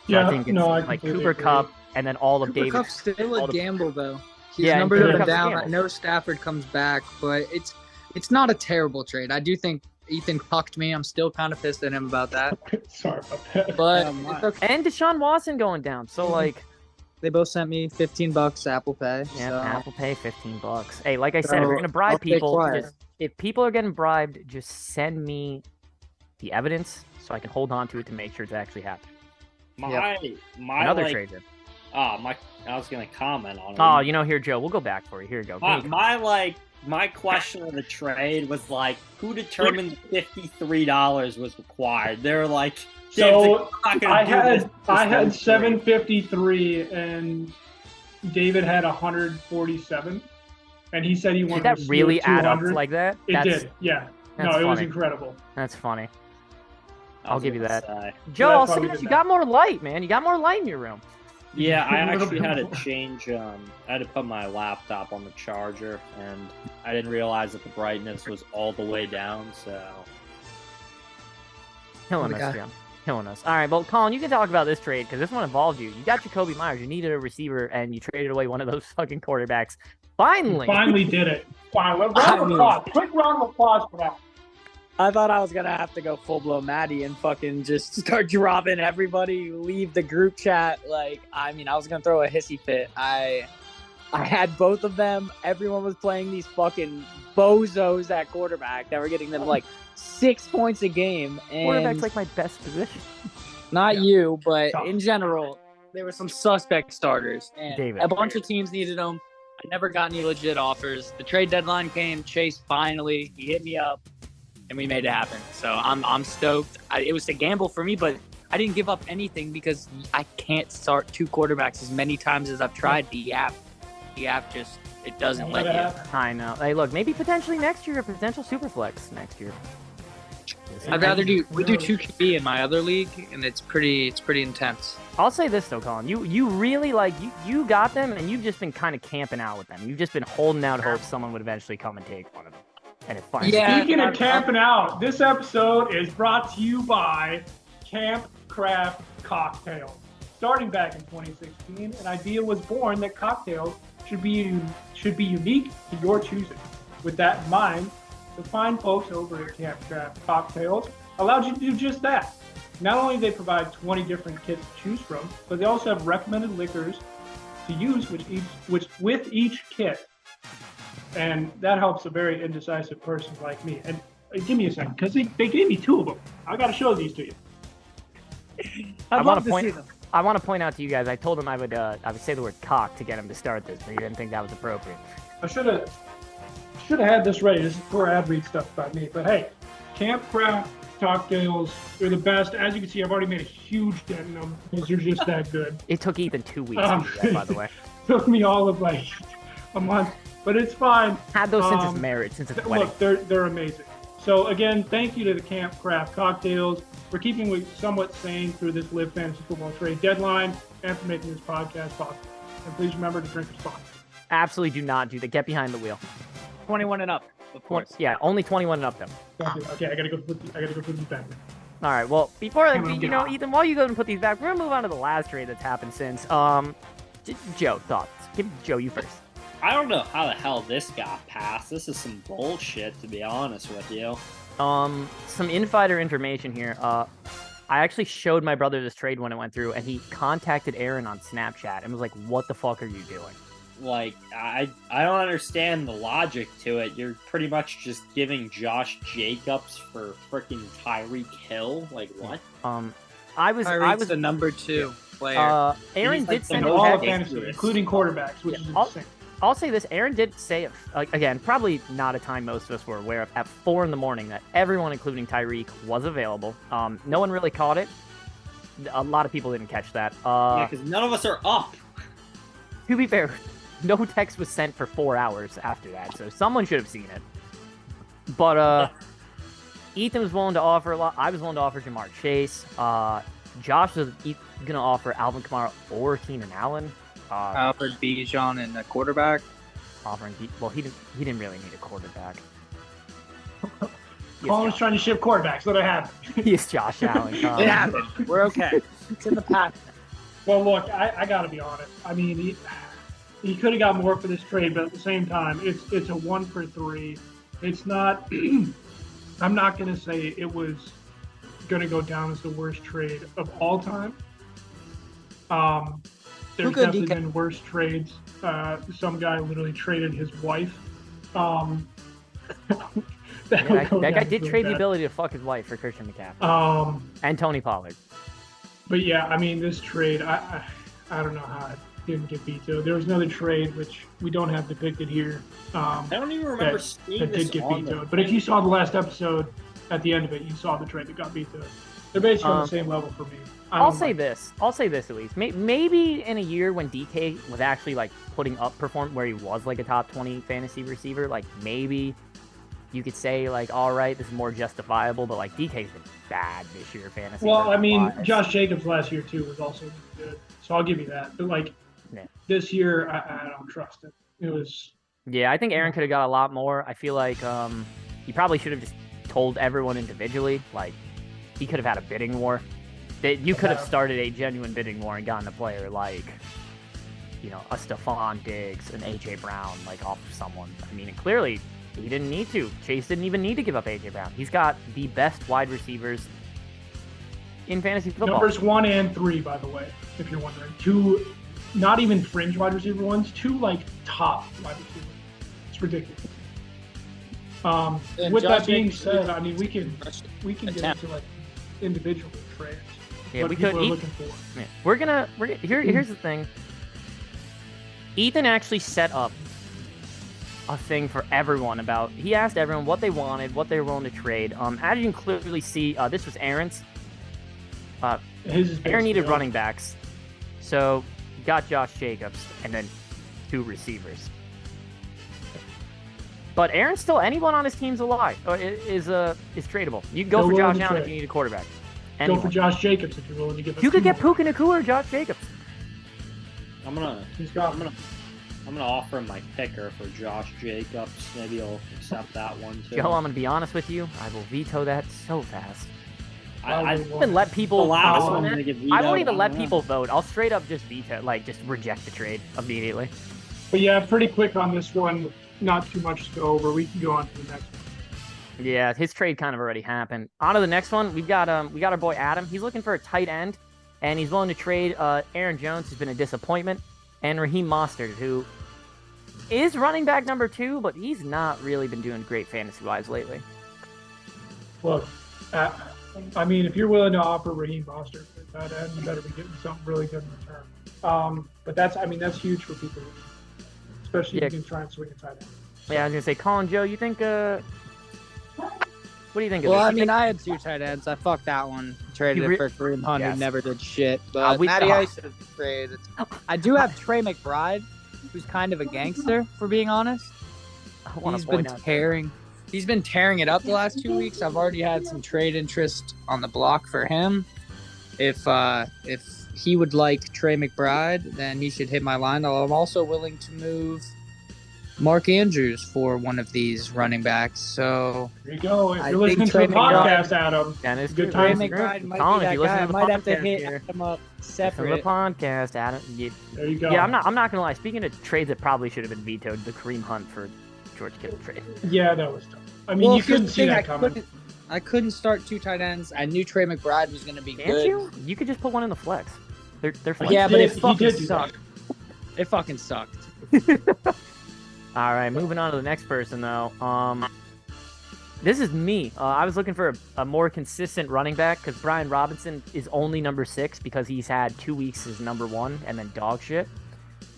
So I think it's Cooper Kupp and then all of David. Cooper Kupp's still a gamble though. His numbers have been down. I know Stafford comes back, but it's not a terrible trade. I do think Ethan cucked me. I'm still kind of pissed at him about that. Sorry about that. But it's okay. And Deshaun Watson going down. So like, They both sent me $15 Apple Pay. Yeah, so. Apple Pay, $15. Hey, like I said, if you're gonna bribe people, if people are getting bribed, just send me the evidence so I can hold on to it to make sure it's actually happening. Another trader. I was gonna comment on it. Oh, here, Joe, we'll go back for you. Here you go. My question of the trade was like, who determined $53 was required? They're like, so I had $753 and David had 147, and he said he wanted. Did that really add up like that? It did. Yeah. No, it was incredible. That's funny. I'll give you that. Joe, I'll say this: you got more light, man. You got more light in your room. Yeah, I actually had to change. I had to put my laptop on the charger, and I didn't realize that the brightness was all the way down. So killing us, Joe. Killing us. All right, well, Colin, you can talk about this trade because this one involved you. You got Jacoby Myers. You needed a receiver, and you traded away one of those fucking quarterbacks. Finally did it. Finally, round of applause. Quick round of applause for that. I thought I was gonna have to go full blown Maddie and fucking just start dropping everybody, leave the group chat. I was gonna throw a hissy fit. I had both of them. Everyone was playing these fucking bozos at quarterback that were getting them 6 points a game. And quarterback's my best position. Not you, but in general, there were some suspect starters, and David. A bunch of teams needed them. I never got any legit offers. The trade deadline came. Chase finally, he hit me up, and we made it happen. So I'm stoked. It was a gamble for me, but I didn't give up anything because I can't start two quarterbacks as many times as I've tried. The app just, it doesn't let you. I know. Hey, look, maybe potentially next year, a potential super flex next year. I'd rather do 2 QB in my other league, and it's pretty intense. I'll say this though, Colin, you really you got them, and you've just been kind of camping out with them. You've just been holding out hope someone would eventually come and take one of them. And it finally. Yeah. Speaking of camping out, this episode is brought to you by Camp Craft Cocktails. Starting back in 2016, an idea was born that cocktails should be unique to your choosing. With that in mind, the fine folks over at Camp Craft Cocktails allowed you to do just that. Not only do they provide 20 different kits to choose from, but they also have recommended liquors to use with each kit. And that helps a very indecisive person like me. And give me a second, because they gave me 2 of them. I got to show these to you. I want to see them. I want to point out to you guys, I told him I would say the word cock to get him to start this, but he didn't think that was appropriate. I should have had this ready. This is poor ad read stuff by me. But hey, Camp Craft Cocktails, they're the best. As you can see, I've already made a huge dent in them because they're just that good. It took Ethan 2 weeks to do that, by the way. Took me all of a month, but it's fine. Had those since its marriage, since its wedding. Look, they're amazing. So again, thank you to the Camp Craft Cocktails for keeping me somewhat sane through this LIV Fantasy Football Trade Deadline and for making this podcast possible. And please remember to drink responsibly. Absolutely do not do that. Get behind the wheel. 21 and up, of course. Yeah, only 21 and up though. Okay, I gotta go put these back. All right. Well, before Ethan, while you go and put these back, we're gonna move on to the last trade that's happened since. Joe, thoughts? Joe, you first. I don't know how the hell this got passed. This is some bullshit, to be honest with you. Some insider information here. I actually showed my brother this trade when it went through, and he contacted Aaron on Snapchat and was like, "What the fuck are you doing?" I don't understand the logic to it. You're pretty much just giving Josh Jacobs for freaking Tyreek Hill. Like what? I was the number 2 player. Aaron did send all of fantasy, including quarterbacks, which is insane. I'll say this. Aaron did say, again, probably not a time most of us were aware of, at 4 a.m, that everyone, including Tyreek, was available. No one really caught it. A lot of people didn't catch that. Yeah, because none of us are up. To be fair, no text was sent for 4 hours after that, so someone should have seen it. But Ethan was willing to offer a lot. I was willing to offer Jamar Chase. Josh was going to offer Alvin Kamara or Keenan Allen. Alfred Bijan and a quarterback. He didn't really need a quarterback. Colin's trying to ship quarterbacks. Let it happen. He is Josh Allen. It happened. We're okay. It's in the past. Well, look, I got to be honest. I mean, he could have got more for this trade, but at the same time, it's a 1 for 3. It's not. I'm not going to say it was going to go down as the worst trade of all time. there's definitely been worse trades. Some guy literally traded his wife. that guy did trade the ability to fuck his wife for Christian McCaffrey. And Tony Pollard. But yeah, I mean, this trade, I don't know how it didn't get vetoed. There was another trade which we don't have depicted here. I don't even remember seeing that this did get vetoed. But if you saw the last episode, at the end of it, you saw the trade that got vetoed. They're basically on the same level for me. I'll say this at least. Maybe in a year when DK was actually like putting up perform where he was like a top 20 fantasy receiver, like maybe you could say like, all right, this is more justifiable. But like DK's been bad this year fantasy. Well, I mean, Josh Jacobs last year too was also good, so I'll give you that. But like this year, I don't trust it. It was. Yeah, I think Aaron could have got a lot more. I feel like he probably should have just told everyone individually. Like he could have had a bidding war. You could have started a genuine bidding war and gotten a player like, you know, a Stephon Diggs, an AJ Brown, like off of someone. I mean, clearly he didn't need to. Chase didn't even need to give up AJ Brown. He's got the best wide receivers in fantasy football. Numbers 1 and 3, by the way, if you're wondering. 2, not even fringe wide receiver ones. 2 like top wide receivers. It's ridiculous. With that being said, I mean, we can get into like individual trades. Yeah, what we people could. are looking for. Yeah. We're gonna. Here's the thing. Ethan actually set up a thing for everyone about. He asked everyone what they wanted, what they were willing to trade. As you can clearly see, this was Aaron's. Aaron needed running backs, so got Josh Jacobs and then 2 receivers. But Aaron still anyone on his team's alive or is tradable. You can go for Josh Allen if you need a quarterback. Go for Josh Jacobs if you're willing to give us. You could get Puka Nacua or Josh Jacobs. I'm gonna offer him my picker for Josh Jacobs. Maybe he'll accept that one too. Joe, I'm gonna be honest with you. I will veto that so fast. I won't even let people. I won't even let people vote. I'll straight up just veto, like just reject the trade immediately. But yeah, pretty quick on this one. Not too much to go over. We can go on to the next one. Yeah, his trade kind of already happened. On to the next one. We got our boy Adam. He's looking for a tight end, and he's willing to trade Aaron Jones, who's been a disappointment, and Raheem Mostert, who is running back number 2, but he's not really been doing great fantasy-wise lately. Look, I mean, if you're willing to offer Raheem Mostert for a tight end, you better be getting something really good in return. But that's huge for people, especially if you can try and swing a tight end. Yeah, I was gonna say, Colin, Joe, you think? What do you think of this? Well, I mean, I had 2 tight ends. I fucked that one. Traded it for Kareem Hunt, who never did shit. But Matty Ice should have traded. I do have Trey McBride, who's kind of a gangster, for being honest. He's been tearing it up the last 2 weeks. I've already had some trade interest on the block for him. If he would like Trey McBride, then he should hit my line. I'm also willing to move Mark Andrews for one of these running backs. So there you go. If you're listening to the podcast, Adam, it's good time. McBride might be that guy. I might have to hit him up separate. The podcast, Adam. There you go. Yeah, I'm not gonna lie. Speaking of trades that probably should have been vetoed, the Kareem Hunt for George Kittle trade. Yeah, that was tough. I mean, you couldn't see that coming. I couldn't start 2 tight ends. I knew Trey McBride was going to be good. Can't you? You could just put one in the flex. They're flex. Yeah, but it fucking sucked. It fucking sucked. All right, moving on to the next person, though. This is me. I was looking for a more consistent running back because Brian Robinson is only number 6 because he's had 2 weeks as number 1 and then dog shit.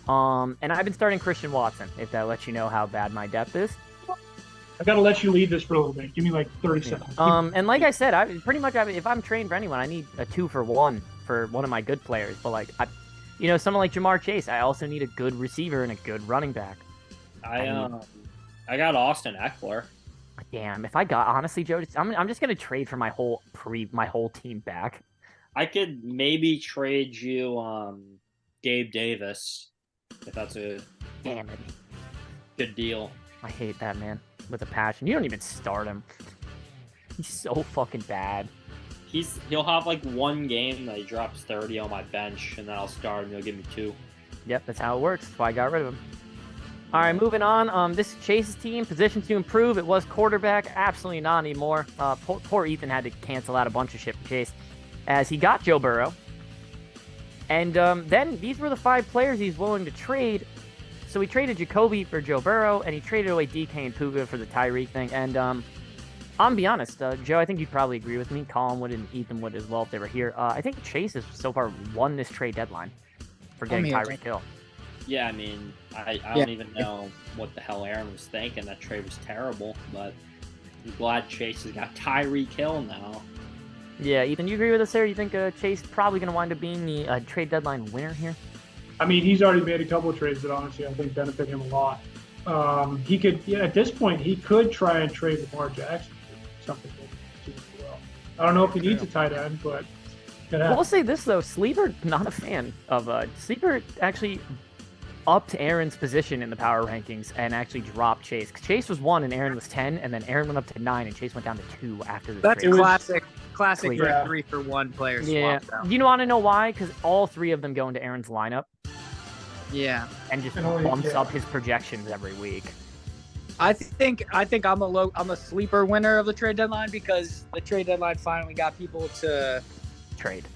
And I've been starting Christian Watson, if that lets you know how bad my depth is. I gotta let you lead this for a little bit. Give me like 30 seconds. And like I said, if I'm trained for anyone, I need a 2 for 1 for one of my good players. But like, someone like Jamar Chase, I also need a good receiver and a good running back. I got Austin Eckler. Damn, if I got honestly, Joe, I'm just gonna trade for my whole team back. I could maybe trade you Gabe Davis if that's a damn it good deal. I hate that man with a passion. You don't even start him. He's so fucking bad. He'll have like one game that he drops 30 on my bench, and then I'll start him. He'll give me 2. Yep, that's how it works. That's why I got rid of him. All right, moving on. This is Chase's team. Position to improve. It was quarterback. Absolutely not anymore. Poor Ethan had to cancel out a bunch of shit for Chase as he got Joe Burrow. And then these were the 5 players he's willing to trade. So he traded Jacoby for Joe Burrow, and he traded away DK and Puga for the Tyreek thing. And I'm gonna be honest, Joe, I think you'd probably agree with me. Colin would and Ethan would as well if they were here. I think Chase has so far won this trade deadline for getting Tyreek Hill. Yeah, I mean, I don't even know what the hell Aaron was thinking. That trade was terrible, but I'm glad Chase has got Tyreek Hill now. Yeah, Ethan, you agree with us there? You think Chase probably going to wind up being the trade deadline winner here? I mean, he's already made a couple of trades that honestly I think benefit him a lot. He could, at this point, he could try and trade Lamar Jackson for something as well. I don't know if he needs a tight end, but we'll say this though: Sleeper, not a fan of Sleeper. Actually, upped Aaron's position in the power rankings and actually dropped Chase. Chase was 1 and Aaron was 10, and then Aaron went up to 9 and Chase went down to 2 after the That's trade. Classic for a 3-for-1 player swap. Yeah, you want to know why? Because all 3 of them go into Aaron's lineup. Yeah, and just bumps up his projections every week. I think I'm a sleeper winner of the trade deadline because the trade deadline finally got people to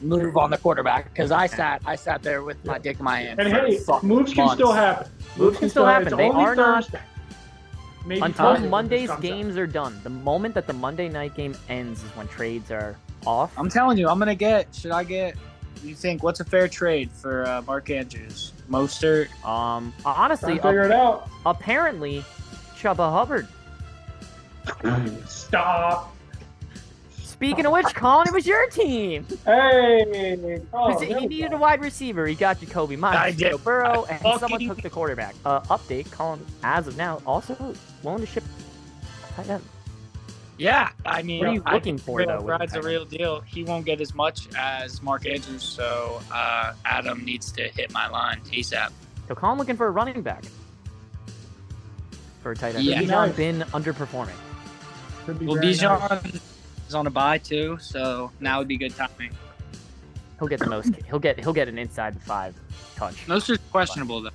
move on the quarterback. Because I sat there with my dick in my hand. And hey, moves can still happen. Moves can still happen. They are Thursday. Not until Monday's games are done. The moment that the Monday night game ends is when trades are off. I'm telling you, you think what's a fair trade for Mark Andrews? Mostert? Honestly, figure it out. Apparently, Chubba Hubbard. Stop. Speaking of which, Colin, it was your team. Hey. He needed a wide receiver. He got Jacoby Myers, Joe Burrow, and someone took the quarterback. Update, Colin, as of now, also willing to ship tight end. Yeah, I mean, what are you looking for, though? Brad's a real deal. He won't get as much as Mark Andrews, so Adam needs to hit my line ASAP. So Colin looking for a running back for a tight end. Yeah, Bijan been underperforming. Well, Bijan is on a bye too, so now would be good timing. He'll get the most. He'll get an inside the 5 touch. Most is questionable though.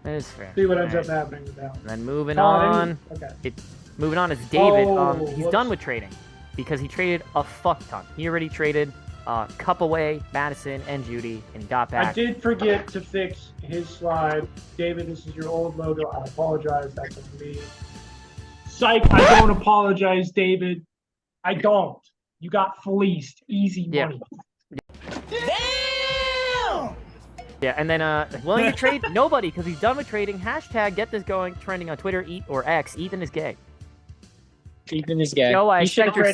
That is fair. See what ends up happening with that. And then moving on. Okay. Moving on is David. He's done with trading because he traded a fuck ton. He already traded Cup away, Madison, and Judy, and got back. I did forget to fix his slide. David, this is your old logo. I apologize. That's on me. Psych, I don't apologize, David. I don't. You got fleeced. Easy money. Damn! Yeah, and then willing to trade? Nobody, because he's done with trading. Hashtag get this going, trending on Twitter, or X. Ethan is gay. Ethan is gay. Joe, I expect your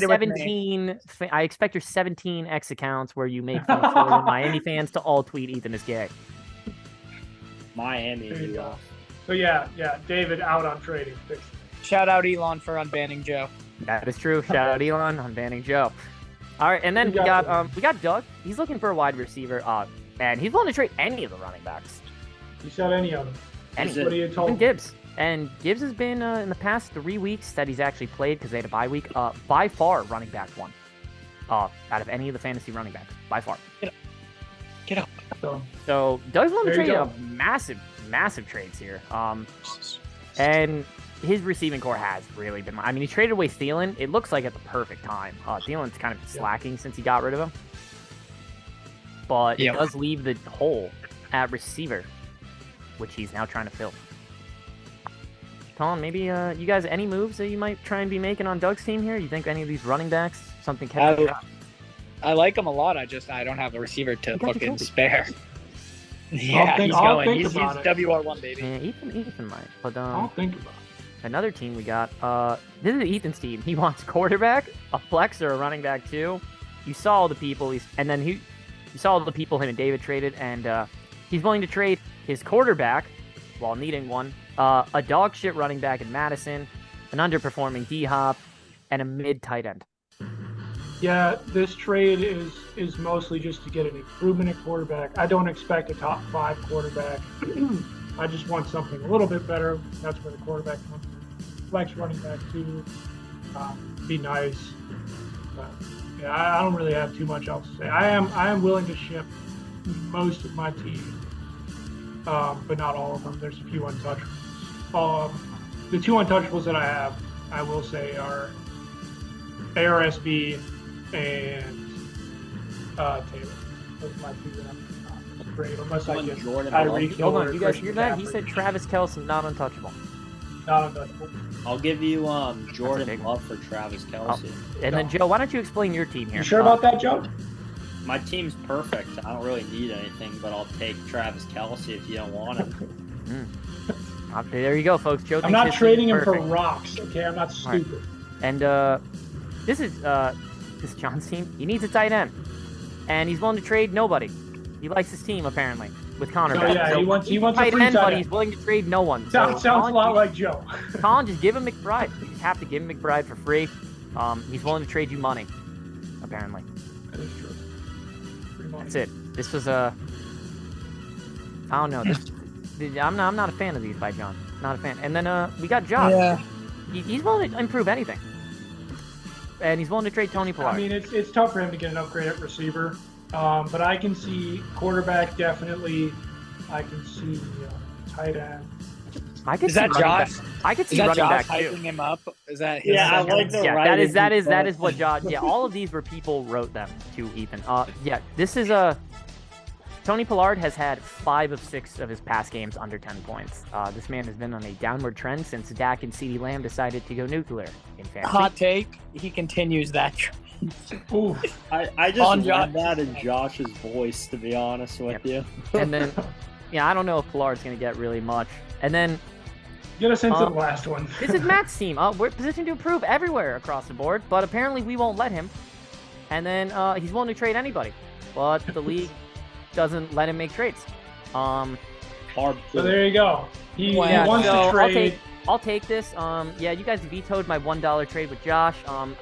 17 X accounts where you make fun of Miami fans to all tweet Ethan is gay. Miami. There you go. So yeah, David out on trading. Shout out Elon for unbanning Joe. That is true. Shout out Elon on banning Joe. All right, and then we got Doug. He's looking for a wide receiver, and he's willing to trade any of the running backs. You said any of them. What are you told? Even Gibbs. And Gibbs has been, in the past 3 weeks that he's actually played, because they had a bye week, by far running back 1. Out of any of the fantasy running backs, by far. Get up. So Doug's willing to trade a massive trades here. And his receiving core has really been. I mean, he traded away Thielen. It looks like at the perfect time. Thielen's kind of slacking since he got rid of him. But it does leave the hole at receiver, which he's now trying to fill. Colin, maybe you guys, any moves that you might try and be making on Doug's team here? You think any of these running backs, something kept I like him a lot. I don't have a receiver to fucking spare. Yeah, he's going. He's WR1, baby. Yeah, Ethan might. But I'll think about it. Another team we got. This is Ethan's team. He wants quarterback, a flex, or a running back too. You saw all the people. You saw all the people him and David traded, and he's willing to trade his quarterback while needing one. A dog shit running back in Madison, an underperforming D-Hop, and a mid tight end. Yeah, this trade is mostly just to get an improvement at quarterback. I don't expect a top 5 quarterback. I just want something a little bit better. That's where the quarterback comes in. Flex running back too. Be nice. But yeah, I don't really have too much else to say. I am willing to ship most of my team, but not all of them. There's a few untouchables. The 2 untouchables that I have, I will say, are ARSB and Taylor. Those are my 2 that I'm trade unless I get Jordan Tyreek Love. Hill. Hold on, or you guys Christian hear that? He McCaffrey. said Travis Kelce not untouchable. Not untouchable. I'll give you big Jordan one. Love for Travis Kelce. And then Joe, why don't you explain your team here? You sure about that, Joe? My team's perfect. I don't really need anything, but I'll take Travis Kelce if you don't want him. There you go, folks. Joe. I'm not trading him for rocks. Okay, I'm not stupid. Right. And this is John's team. He needs a tight end, and he's willing to trade nobody. He likes his team apparently with Connor. So, yeah, he wants a tight free end, tight but end. he's willing to trade no one. Sounds a lot like Joe. Colin, just give him McBride. You just have to give him McBride for free. He's willing to trade you money, apparently. That is true. That's it. This was I don't know. I'm not a fan of these by John. Not a fan. And then we got Josh. Yeah. He's willing to improve anything, and he's willing to trade Tony Pollard. I mean, it's tough for him to get an upgrade at receiver, but I can see quarterback definitely. I can see tight end. I could Is see that running Josh? back. I could see Is that running Josh back too. hyping him up? Is that his Yeah, I second? like the Yeah, writing that is what Josh. Yeah, all of these were people wrote them to Ethan. Yeah, this is Tony Pollard has had 5 of 6 of his past games under 10 points. This man has been on a downward trend since Dak and CeeDee Lamb decided to go nuclear in fantasy. Hot take. He continues that trend. Ooh, I On just Josh. read that in Josh's voice, to be honest with you. And then, yeah, I don't know if Pollard's going to get really much. And then get us into the last one. this is Matt's team. We're positioned to improve everywhere across the board, but apparently we won't let him. And then he's willing to trade anybody, but the league doesn't let him make trades. Barb, So there you go. He Wow. wants So to trade. I'll take this. Yeah, you guys vetoed my $1 trade with Josh.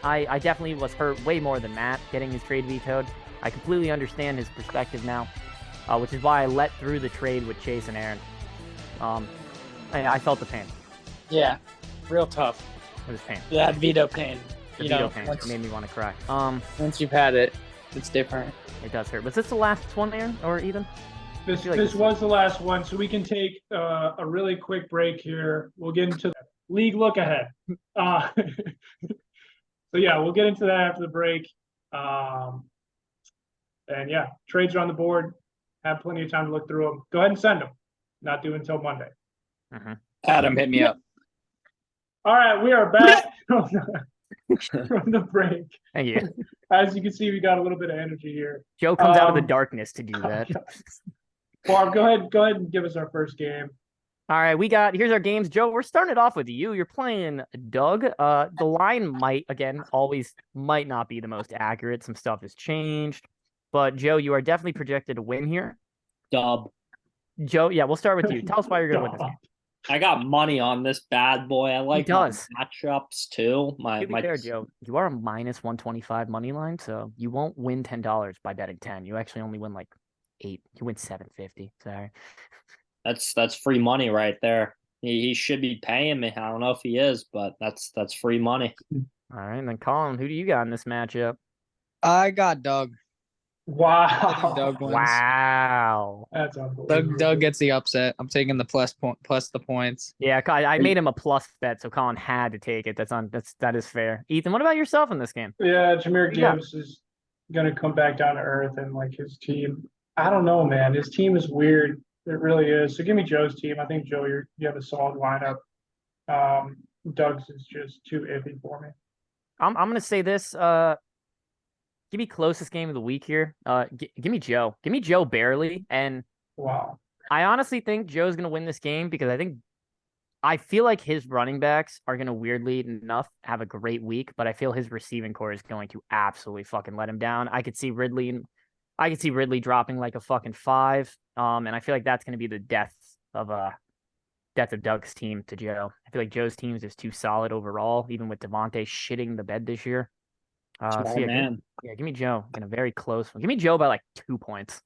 I definitely was hurt way more than Matt getting his trade vetoed. I completely understand his perspective now, which is why I let through the trade with Chase and Aaron. I felt the pain. Yeah. Real tough. It was pain. That veto pain. The You veto know, pain once, made me want to cry. once you've had it, it's different. It does hurt. Was this the last one, Aaron or Ethan? This feel like this this- was the last one, so we can take a really quick break here. We'll get into the league look ahead. So yeah, we'll get into that after the break. And yeah, trades are on the board. Have plenty of time to look through them. Go ahead and send them. Not due until Monday. Adam, hit me up. All right, we are back from the break. Thank you. As you can see, we got a little bit of energy here. Joe comes out of the Um, darkness to do that. Barb, go ahead and give us our first game. All right, here's our games. Joe, we're starting it off with you. You're playing Doug. The line might not be the most accurate. Some stuff has changed. But Joe, you are definitely projected to win here. Dub. Joe, yeah, we'll start with you. Tell us why you're going to win this game. I got money on this bad boy. I like my does. matchups too. To be fair, Joe, you are a minus 125 money line, so you won't win $10 by betting 10. You actually only win like 8. You win 750. Sorry. That's free money right there. He should be paying me. I don't know if he is, but that's free money. All right, and then Colin, who do you got in this matchup? I got Doug. Wow. Doug wins. Wow. That's unbelievable. Doug gets the upset. I'm taking the plus the points. Yeah, I made him a plus bet, so Colin had to take it. That is fair. Ethan, what about yourself in this game? Yeah, Jahmyr Yeah. Gibbs is gonna come back down to earth, and like his team. I don't know, man. His team is weird. It really is. So give me Joe's team. I think Joe, you have a solid lineup. Doug's is just too iffy for me. I'm gonna say this. Give me closest game of the week here. Give me Joe. Give me Joe barely. And Wow. I honestly think Joe's gonna win this game because I feel like his running backs are gonna weirdly enough have a great week, but I feel his receiving core is going to absolutely fucking let him down. I could see Ridley dropping like a fucking 5. And I feel like that's gonna be the death of Doug's team to Joe. I feel like Joe's team is just too solid overall, even with Devontae shitting the bed this year. Small man. Give me Joe in a very close one. Give me Joe by like 2 points.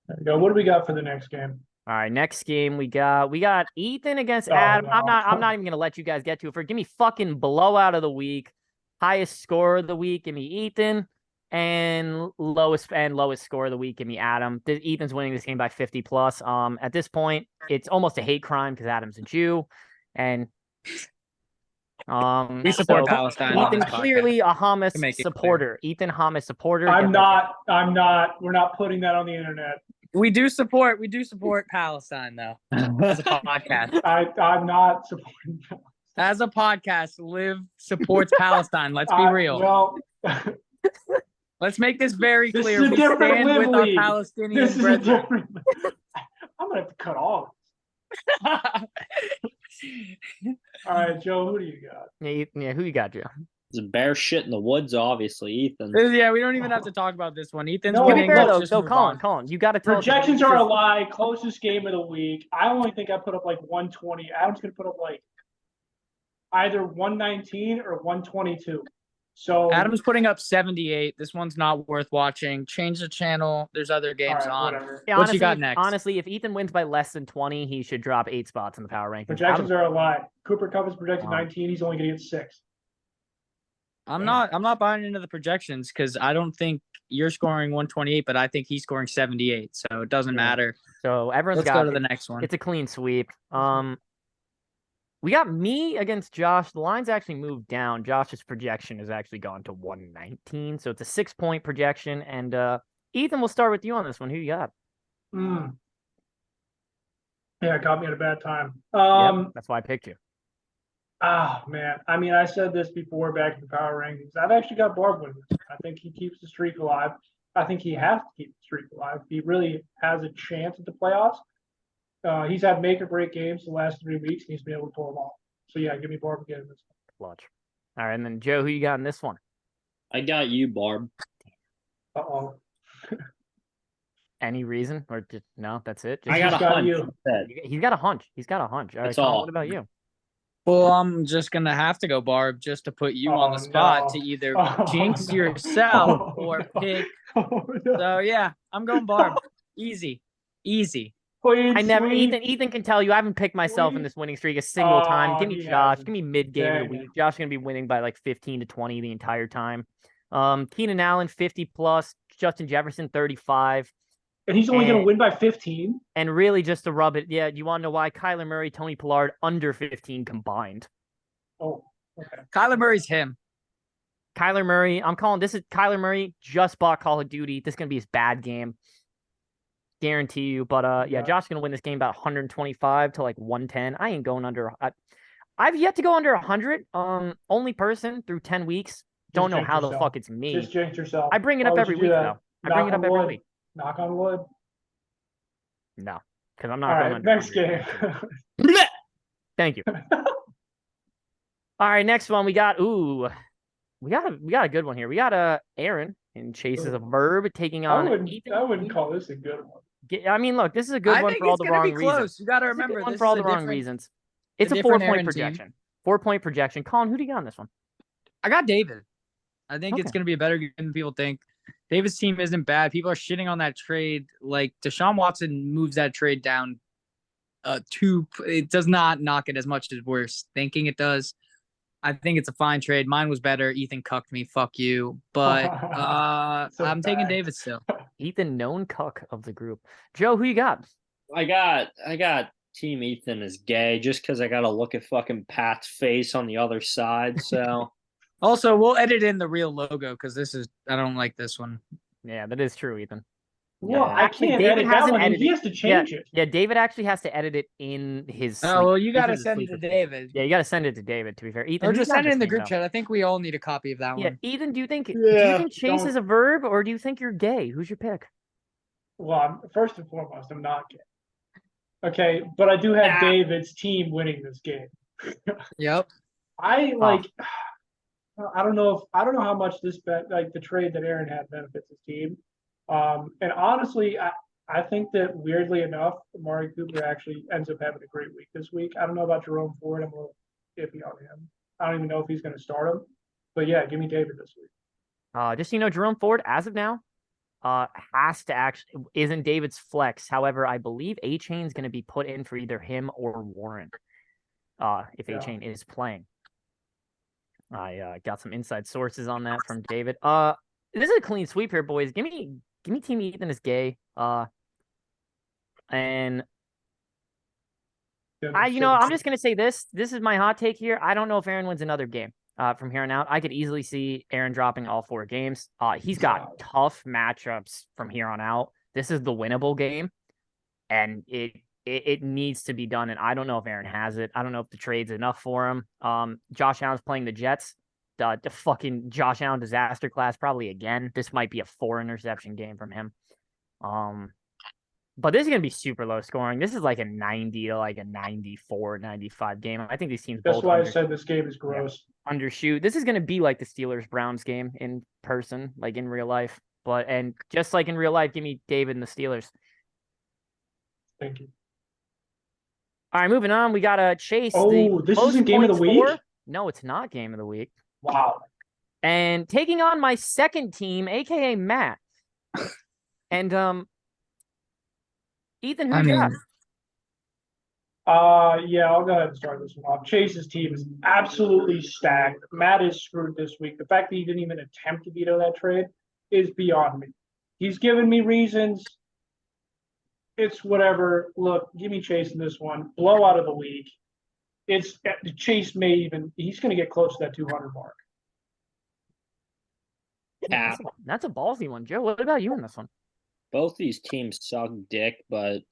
There we go. What do we got for the next game? All right, next game we got Ethan against Oh, Adam. no. I'm not even gonna let you guys get to it. Give me fucking blowout of the week, highest score of the week. Give me Ethan, and lowest score of the week. Give me Adam. Ethan's winning this game by 50 plus. At this point, it's almost a hate crime because Adam's a Jew, and We support so Palestine. on Ethan this podcast. clearly a Hamas To make it supporter. Ethan Hamas supporter. I'm Get not. We're not putting that on the internet. We do support Palestine though. As a podcast. I'm not supporting that. As a podcast, LIV supports Palestine. Let's be real. Well, let's make this very this clear. is a We different stand LIV with our league. Palestinian This is a brethren. different. I'm gonna have to cut all of this. All right, Joe, who do you got? Yeah, who you got, Joe? It's bear shit in the woods, obviously, Ethan. Yeah, we don't even have to talk about this one. Ethan's No, To be winning. fair, Let's though, just so move Colin, on. you got to tell us. Projections are a lie. Closest game of the week. I only think I put up like 120. Adam's gonna put up like either 119 or 122. So Adam's putting up 78. This one's not worth watching. Change the channel. There's other games on. whatever. Yeah, What honestly, you got next? Honestly, if Ethan wins by less than 20, he should drop 8 spots in the power rankings. Projections are a lie. Cooper Kupp is projected Wow. 19. He's only gonna get 6. I'm not buying into the projections because I don't think you're scoring 128, but I think he's scoring 78. So it doesn't matter. So everyone's Let's got go to the next one. It's a clean sweep. We got me against Josh. The line's actually moved down. Josh's projection has actually gone to 119. So it's a 6-point projection. And Ethan, we'll start with you on this one. Who you got? Yeah, it got me at a bad time. Yep, that's why I picked you. Man. I mean, I said this before back in the power rankings. I've actually got Barb winning this. I think he keeps the streak alive. I think he has to keep the streak alive. He really has a chance at the playoffs. He's had make or break games the last 3 weeks, and he's been able to pull them off. So yeah, give me Barb again in this one. Clutch. All right, and then Joe, who you got in this one? I got you, Barb. Uh-oh. Any reason or just no? That's it. I got a got hunch. you. He's got a hunch. He's got a hunch. All right, That's Colin, all. what about you? Well, I'm just gonna have to go Barb just to put you on the spot no. to either Oh, jinx no. yourself Oh, or no. pick. Oh, no. So yeah, I'm going Barb. Easy. Please, I never. please. Ethan can tell you I haven't picked myself in this winning streak a single time. Give me he Josh. hasn't. Give me mid game of the Dang week. it. Josh is gonna be winning by like 15 to 20 the entire time. Keenan Allen 50 plus. Justin Jefferson 35. And he's only going to And- win by 15. And really, just to rub it, yeah. You want to know why? Kyler Murray, Tony Pollard under 15 combined. Oh, okay. Kyler Murray's him. Kyler Murray, I'm calling this is Kyler Murray just bought Call of Duty. This is gonna be his bad game. Guarantee you. But yeah, Josh's gonna win this game about 125 to like 110. I ain't going under. I've yet to go under 100. Only person through 10 weeks. Don't know jinx how the yourself. fuck it's me. Just jinx yourself. I bring it Why up would every you do week that? though. I bring it Knock up on every wood. week. Knock on wood. No, because I'm All not going right, under next 100. game. Thank you. All right, next one we got. We got a good one here. We got Aaron in Chases of Verb taking I on wouldn't Ethan. call this a good one. I mean, look, this is a good I one think for all it's the gonna wrong be close. reasons. You got to It's a good remember one this for all is the a wrong different. reasons. It's a different 4-point Aaron team. projection. 4-point projection. Colin, who do you got on this one? I got David. I think it's Okay. going to be a better game than people think. David's team isn't bad. People are shitting on that trade. Like Deshaun Watson moves that trade down it does not knock it as much as we're thinking it does. I think it's a fine trade. Mine was better. Ethan cucked me. Fuck you. But So I'm taking bad. David still. Ethan, known cuck of the group. Joe, who you got? I got Team Ethan is gay just because I got to look at fucking Pat's face on the other side. So Also, we'll edit in the real logo because I don't like this one. Yeah, that is true, Ethan. Well, I Actually, can't David edit that hasn't one. edited- He has to change it. Yeah, David actually has to edit it in his. Oh, well, you This got to is a send it sleeper. to David. Yeah, you got to send it to David. To be fair, Ethan, Or who just you got send it in the this group game, chat. I think we all need a copy of that though? Yeah, one. Ethan, do you think Yeah, Chase don't- is a verb, or do you think you're gay? Who's your pick? Well, first and foremost, I'm not gay. Okay, but I do have David's team winning this game. Yep. I don't know how much this bet, like the trade that Aaron had, benefits his team. And honestly, I think that weirdly enough, Amari Cooper actually ends up having a great week this week. I don't know about Jerome Ford. I'm a little iffy on him. I don't even know if he's going to start him. But yeah, give me David this week. Just so you know, Jerome Ford, as of now, has to actually isn't David's flex. However, I believe A-Chain's going to be put in for either him or Warren. If Yeah. A-Chain is playing. I got some inside sources on that from David. This is a clean sweep here, boys. Give me Team Ethan is gay. And I'm just gonna say this. This is my hot take here. I don't know if Aaron wins another game from here on out. I could easily see Aaron dropping all 4 games. He's got tough matchups from here on out. This is the winnable game, and it needs to be done. And I don't know if Aaron has it. I don't know if the trade's enough for him. Josh Allen's playing the Jets. The fucking Josh Allen disaster class probably again. This might be a 4 interception game from him. But this is going to be super low scoring. This is like a 90 to like a 94, 95 game. I think these teams That's why I said this game is gross. Undershoot. This is going to be like the Steelers-Browns game in person, like in real life. And just like in real life, give me David and the Steelers. Thank you. All right, moving on. We got to Chase. Oh, this isn't game of the week? No, it's not game of the week. Wow. And taking on my second team, a.k.a. Matt. And, Ethan, who you got? Yeah, I'll go ahead and start this one off. Chase's team is absolutely stacked. Matt is screwed this week. The fact that he didn't even attempt to veto that trade is beyond me. He's given me reasons. It's whatever. Look, give me Chase in this one. Blowout of the week. It's Chase he's going to get close to that 200 mark. Yeah. That's a ballsy one. Joe, what about you in this one? Both these teams suck dick, but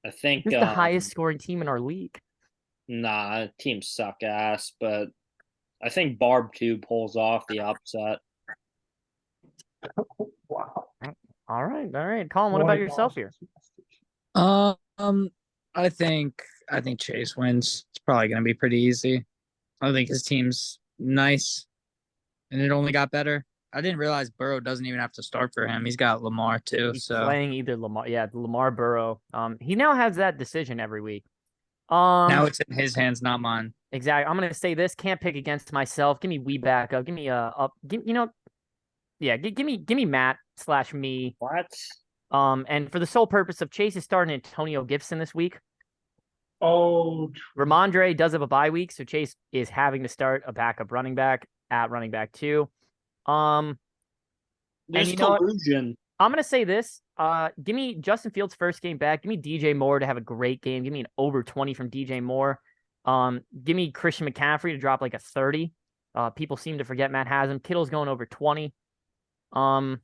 I think Who's the highest scoring team in our league? Nah, teams suck ass, but I think Barb 2 pulls off the upset. Wow. All right. Colin, what about yourself here? I think Chase wins. It's probably going to be pretty easy. I think his team's nice, and it only got better. I didn't realize Burrow doesn't even have to start for him. He's got Lamar too. He's playing either Lamar. Yeah, Lamar Burrow. He now has that decision every week. Now it's in his hands, not mine. Exactly. I'm gonna say this. Can't pick against myself. Give me we back up. Give me up. Give me Matt / me. What? And for the sole purpose of Chase is starting Antonio Gibson this week. Oh, Ramondre does have a bye week, so Chase is having to start a backup running back at running back 2. There's collusion. I'm gonna say this. Give me Justin Fields' first game back. Give me DJ Moore to have a great game. Give me an over 20 from DJ Moore. Give me Christian McCaffrey to drop like a 30. People seem to forget Matt has him. Kittle's going over 20. And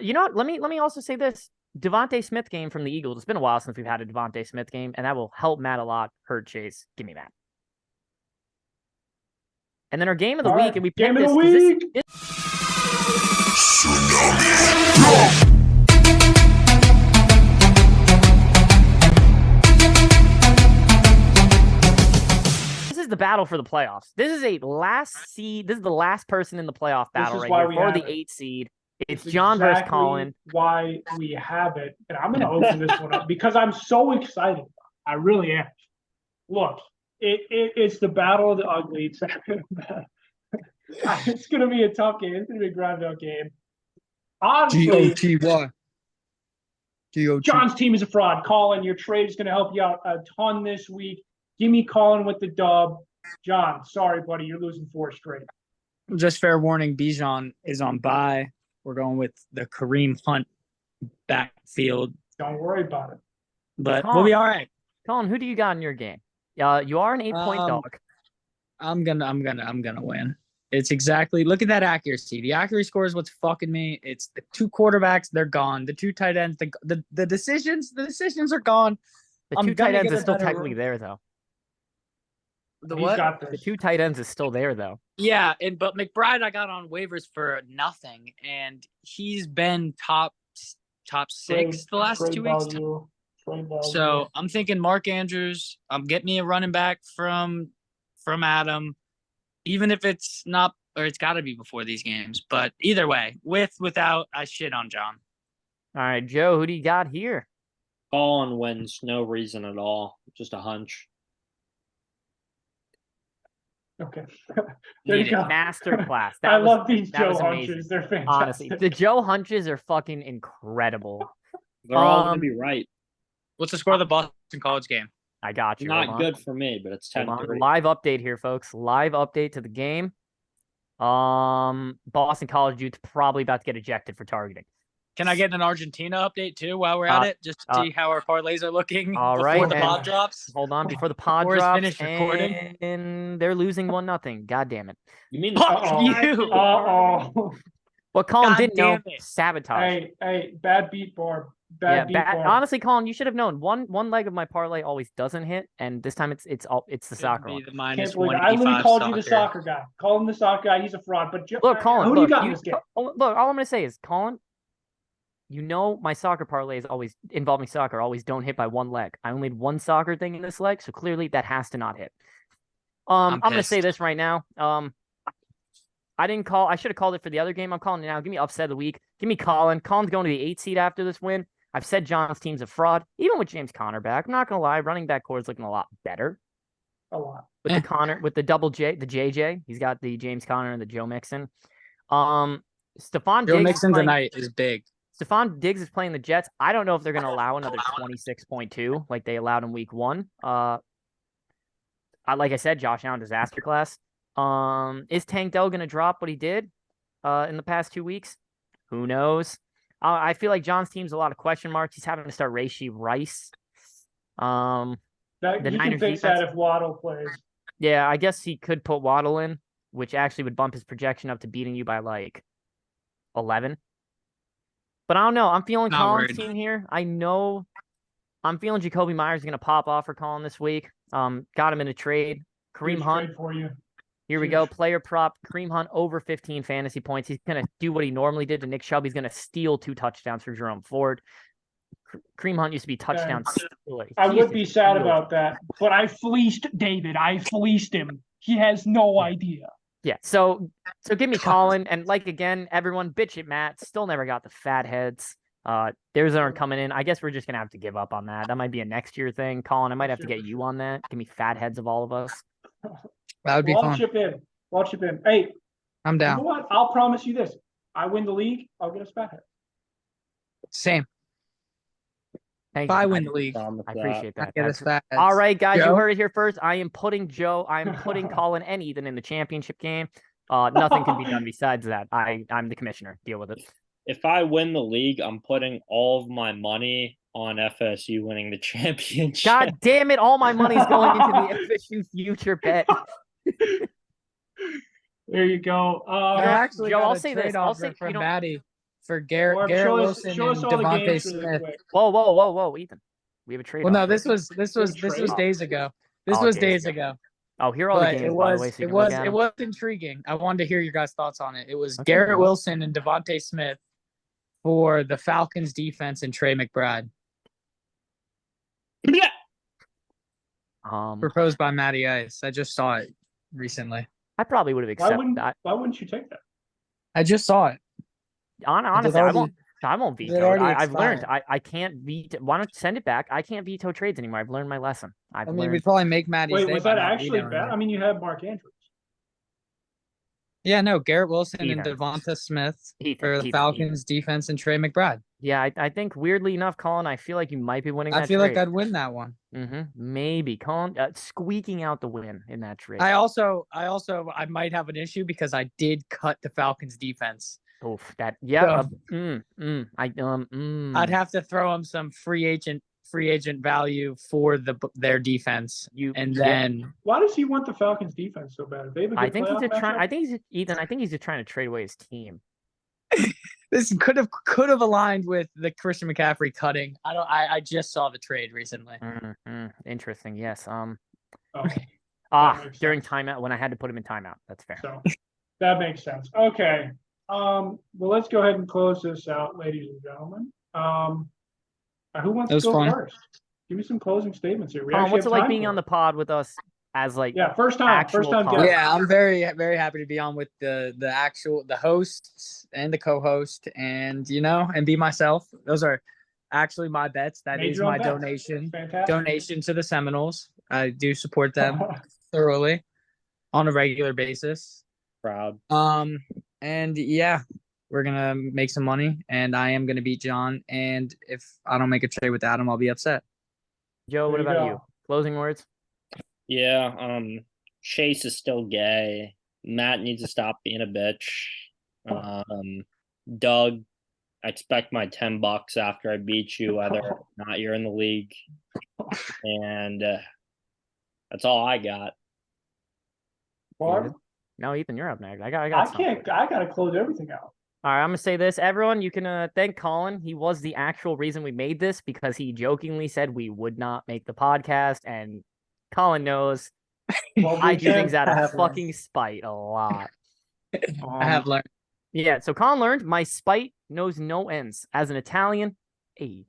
you know what? Let me also say this. Devontae Smith game from the Eagles. It's been a while since we've had a Devontae Smith game, and that will help Matt a lot. Hurt Chase. Give me that. And then our game of the week, and we picked this. This is the battle for the playoffs. This is a last seed. This is the last person in the playoff battle right here for the 8 seed. It's John versus Colin. Why we have it, and I'm going to open this one up because I'm so excited. I really am. Look, it's the battle of the ugly. It's going to be a tough game. It's going to be a ground-out game. Honestly, G-O-T. John's team is a fraud. Colin, your trade is going to help you out a ton this week. Give me Colin with the dub. John, sorry, buddy. You're losing 4 straight. Just fair warning, Bijan is on bye. We're going with the Kareem Hunt backfield. Don't worry about it. But we'll be all right. Colin, who do you got in your game? You are an 8-point dog. I'm gonna win. It's exactly, look at that accuracy. The accuracy score is what's fucking me. It's the 2 quarterbacks, they're gone. The 2 tight ends, the decisions are gone. The 2 tight ends is still technically there though. The what? The 2 tight ends is still there though. Yeah, but McBride I got on waivers for nothing, and he's been top 6 the last 2 weeks. So I'm thinking Mark Andrews. Get me a running back from Adam, even if it's not, or it's got to be before these games. But either way, without, I shit on John. All right, Joe, who do you got here? Colin wins, no reason at all, just a hunch. Okay. There you go. Masterclass. I love these Joe hunches. They're fantastic. Honestly, the Joe hunches are fucking incredible. They're all going to be right. What's the score of the Boston College game? I got you. Not good for me, but it's 10-3. Live update here, folks. Live update to the game. Boston College youth probably about to get ejected for targeting. Can I get an Argentina update too while we're at it, just to see how our parlays are looking? All before right, the pod drops. Hold on, before the pod drops, and they're losing 1-0. God damn it! You mean fuck you? Well, Colin God didn't know. damn it. Sabotage. Hey, bad beat, Barb. Bad beat, Barb. Honestly, Colin, you should have known. One leg of my parlay always doesn't hit, and this time it's the soccer one. The minus Can't believe it. I literally called you the soccer guy. Call him the soccer guy. He's a fraud. But look, Colin, who do you got in this game? Look, all I'm gonna say is, Colin, you know my soccer parlays always involving soccer always don't hit by one leg. I only had one soccer thing in this leg, so clearly that has to not hit. I'm gonna say this right now. I didn't call. I should have called it for the other game. I'm calling it now. Give me upset of the week. Give me Colin. Colin's going to the 8 seed after this win. I've said John's team's a fraud, even with James Conner back. I'm not gonna lie, running back core is looking a lot better. A lot. With the Connor, with the double J, the JJ. He's got the James Conner and the Joe Mixon. Stephon Joe Diggs Mixon tonight is big. Stephon Diggs is playing the Jets. I don't know if they're going to allow another 26.2 like they allowed in week 1. Like I said, Josh Allen disaster class. Is Tank Dell going to drop what he did in the past 2 weeks? Who knows? I feel like John's team's a lot of question marks. He's having to start Rashee Rice. You can fix that if Waddle plays. Yeah, I guess he could put Waddle in, which actually would bump his projection up to beating you by like 11. But I don't know. I'm feeling Colin's team here. I'm feeling Jacoby Myers is going to pop off for Colin this week. Got him in a trade. Kareem Hunt. For you. Here we go. Player prop. Kareem Hunt over 15 fantasy points. He's going to do what he normally did to Nick Chubb. He's going to steal 2 touchdowns for Jerome Ford. Kareem Hunt used to be touchdown stealer. I would be sad about that, but I fleeced David. I fleeced him. He has no idea. Yeah, so give me Colin, and like again, everyone bitch at Matt. Still never got the fat heads. Theirs aren't coming in. I guess we're just gonna have to give up on that. That might be a next year thing. Colin, I might have to get you on that. Give me fat heads of all of us. That would be fun. I'll chip in. Hey, I'm down. You know what? I'll promise you this. I win the league, I'll get us fat head. Same. Thank if you. I win the league, I appreciate that. Get us fat heads. All right, guys, Joe? you heard it here first. I'm putting Colin and Ethan in the championship game. Nothing can be done besides that. I'm the commissioner. Deal with it. If I win the league, I'm putting all of my money on FSU winning the championship. God damn it! All my money's going into the FSU future bet. There you go. Actually, Joe, I'll say this. I'll say for Maddie for Garrett Wilson and Devontae Devontae Smith. Whoa, Ethan. We have a trade. Well, no, this was days ago. This was days ago. Oh, here are all the games. It was intriguing. I wanted to hear your guys' thoughts on it. It was Garrett Wilson and Devontae Smith for the Falcons defense and Trey McBride. Yeah. Proposed by Matty Ice. I just saw it recently. I probably would have accepted that. Why wouldn't you take that? I just saw it. Honestly, I won't veto. I've learned. expired. I can't veto. Why don't you send it back? I can't veto trades anymore. I've learned my lesson. We'd probably make Matty's Wait, day was by that not actually vetoing bad? it. I mean, you have Mark Andrews. Yeah, no, Garrett Wilson Ethan. and Devonta Smith Ethan, for the Ethan, Falcons defense and Trey McBride. Yeah, I think weirdly enough, Colin, I feel like you might be winning that I feel trade. like I'd win that one. Maybe. Colin, squeaking out the win in that trade. I might have an issue because I did cut the Falcons defense. Oof, that, yeah. I'd have to throw him some free agent value for their defense. Then why does he want the Falcons defense so bad? They have a good I think he's playoff matchup? Ethan. I think he's just trying to trade away his team. this could have aligned with the Christian McCaffrey cutting. I just saw the trade recently. Interesting. Yes. Okay. During timeout when I had to put him in timeout. That's fair. So that makes sense. Okay. Well, let's go ahead and close this out, ladies and gentlemen. Who wants to go first? Give me some closing statements here. What's it like being on the pod with us as first time guest? Yeah, I'm very, very happy to be on with the hosts and the co-host and be myself. Those are actually my bets. That is my donation to the Seminoles. I do support them thoroughly on a regular basis. Proud. And yeah, we're gonna make some money, and I am gonna beat John. And if I don't make a trade with Adam, I'll be upset. Joe, what about you? Closing words? Yeah. Chase is still gay. Matt needs to stop being a bitch. Doug, I expect my $10 after I beat you, whether or not you're in the league. And that's all I got. Barb? No, Ethan, you're up next. I gotta close everything out. All right, I'm gonna say this. Everyone, you can thank Colin. He was the actual reason we made this because he jokingly said we would not make the podcast, and Colin knows I do things out of fucking spite a lot. I have learned. Yeah, so Colin learned my spite knows no ends. As an Italian, hey.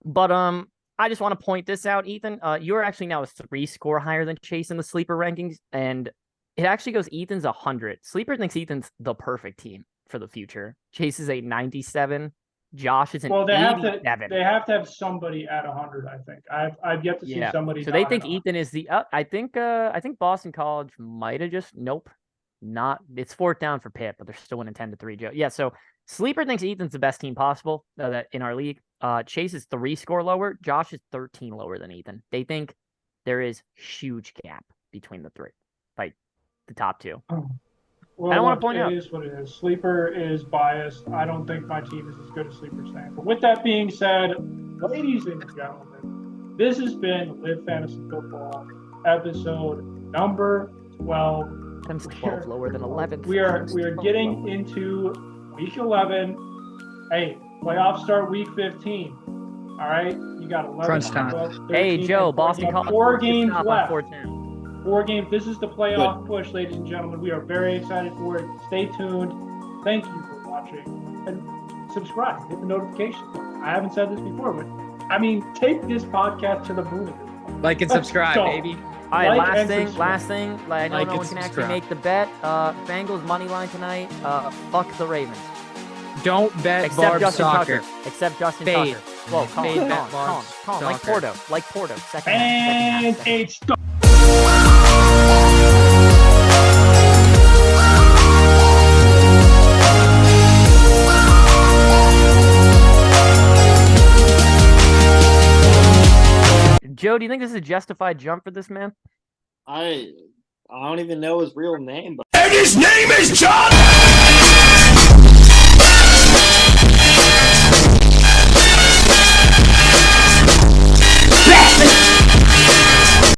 But I just want to point this out, Ethan. You're actually now a 3 score higher than Chase in the sleeper rankings, and it actually goes Ethan's 100. Sleeper thinks Ethan's the perfect team for the future. Chase is a 97. Josh is an 87. They have to have somebody at 100. I think I've yet to see somebody. So they think Ethan is the. I think Boston College might have just not. It's 4th down for Pitt, but they're still winning 10-3. Joe. Yeah. So Sleeper thinks Ethan's the best team possible that in our league. Chase is 3 score lower. Josh is 13 lower than Ethan. They think there is huge gap between the three, like the top 2. Well, I don't want to point out. It is what it is. Sleeper is biased. I don't think my team is as good as Sleeper's saying. But with that being said, ladies and gentlemen, this has been LIV Fantasy Football episode number 12. Times 12 lower than 11. We are getting into week 11. Hey, playoffs start week 15. All right, you got 11. Crunch time. 12, 13, Hey Joe, Boston College. 4 games left. 4-10. 4 games. This is the playoff push, ladies and gentlemen. We are very excited for it. Stay tuned. Thank you for watching. And subscribe. Hit the notification button. I haven't said this before, but I mean, take this podcast to the moon. Like and subscribe, baby. All right, Like last thing. I know no one can actually make the bet. Bengals money line tonight. Fuck the Ravens. Don't bet Except Barb Justin soccer. Tucker. Except Justin Fade. Tucker. Whoa, Fade bet calm. Barb Like soccer. Porto. Second And half. it's Joe, do you think this is a justified jump for this man? I don't even know his real name, but And his name is John!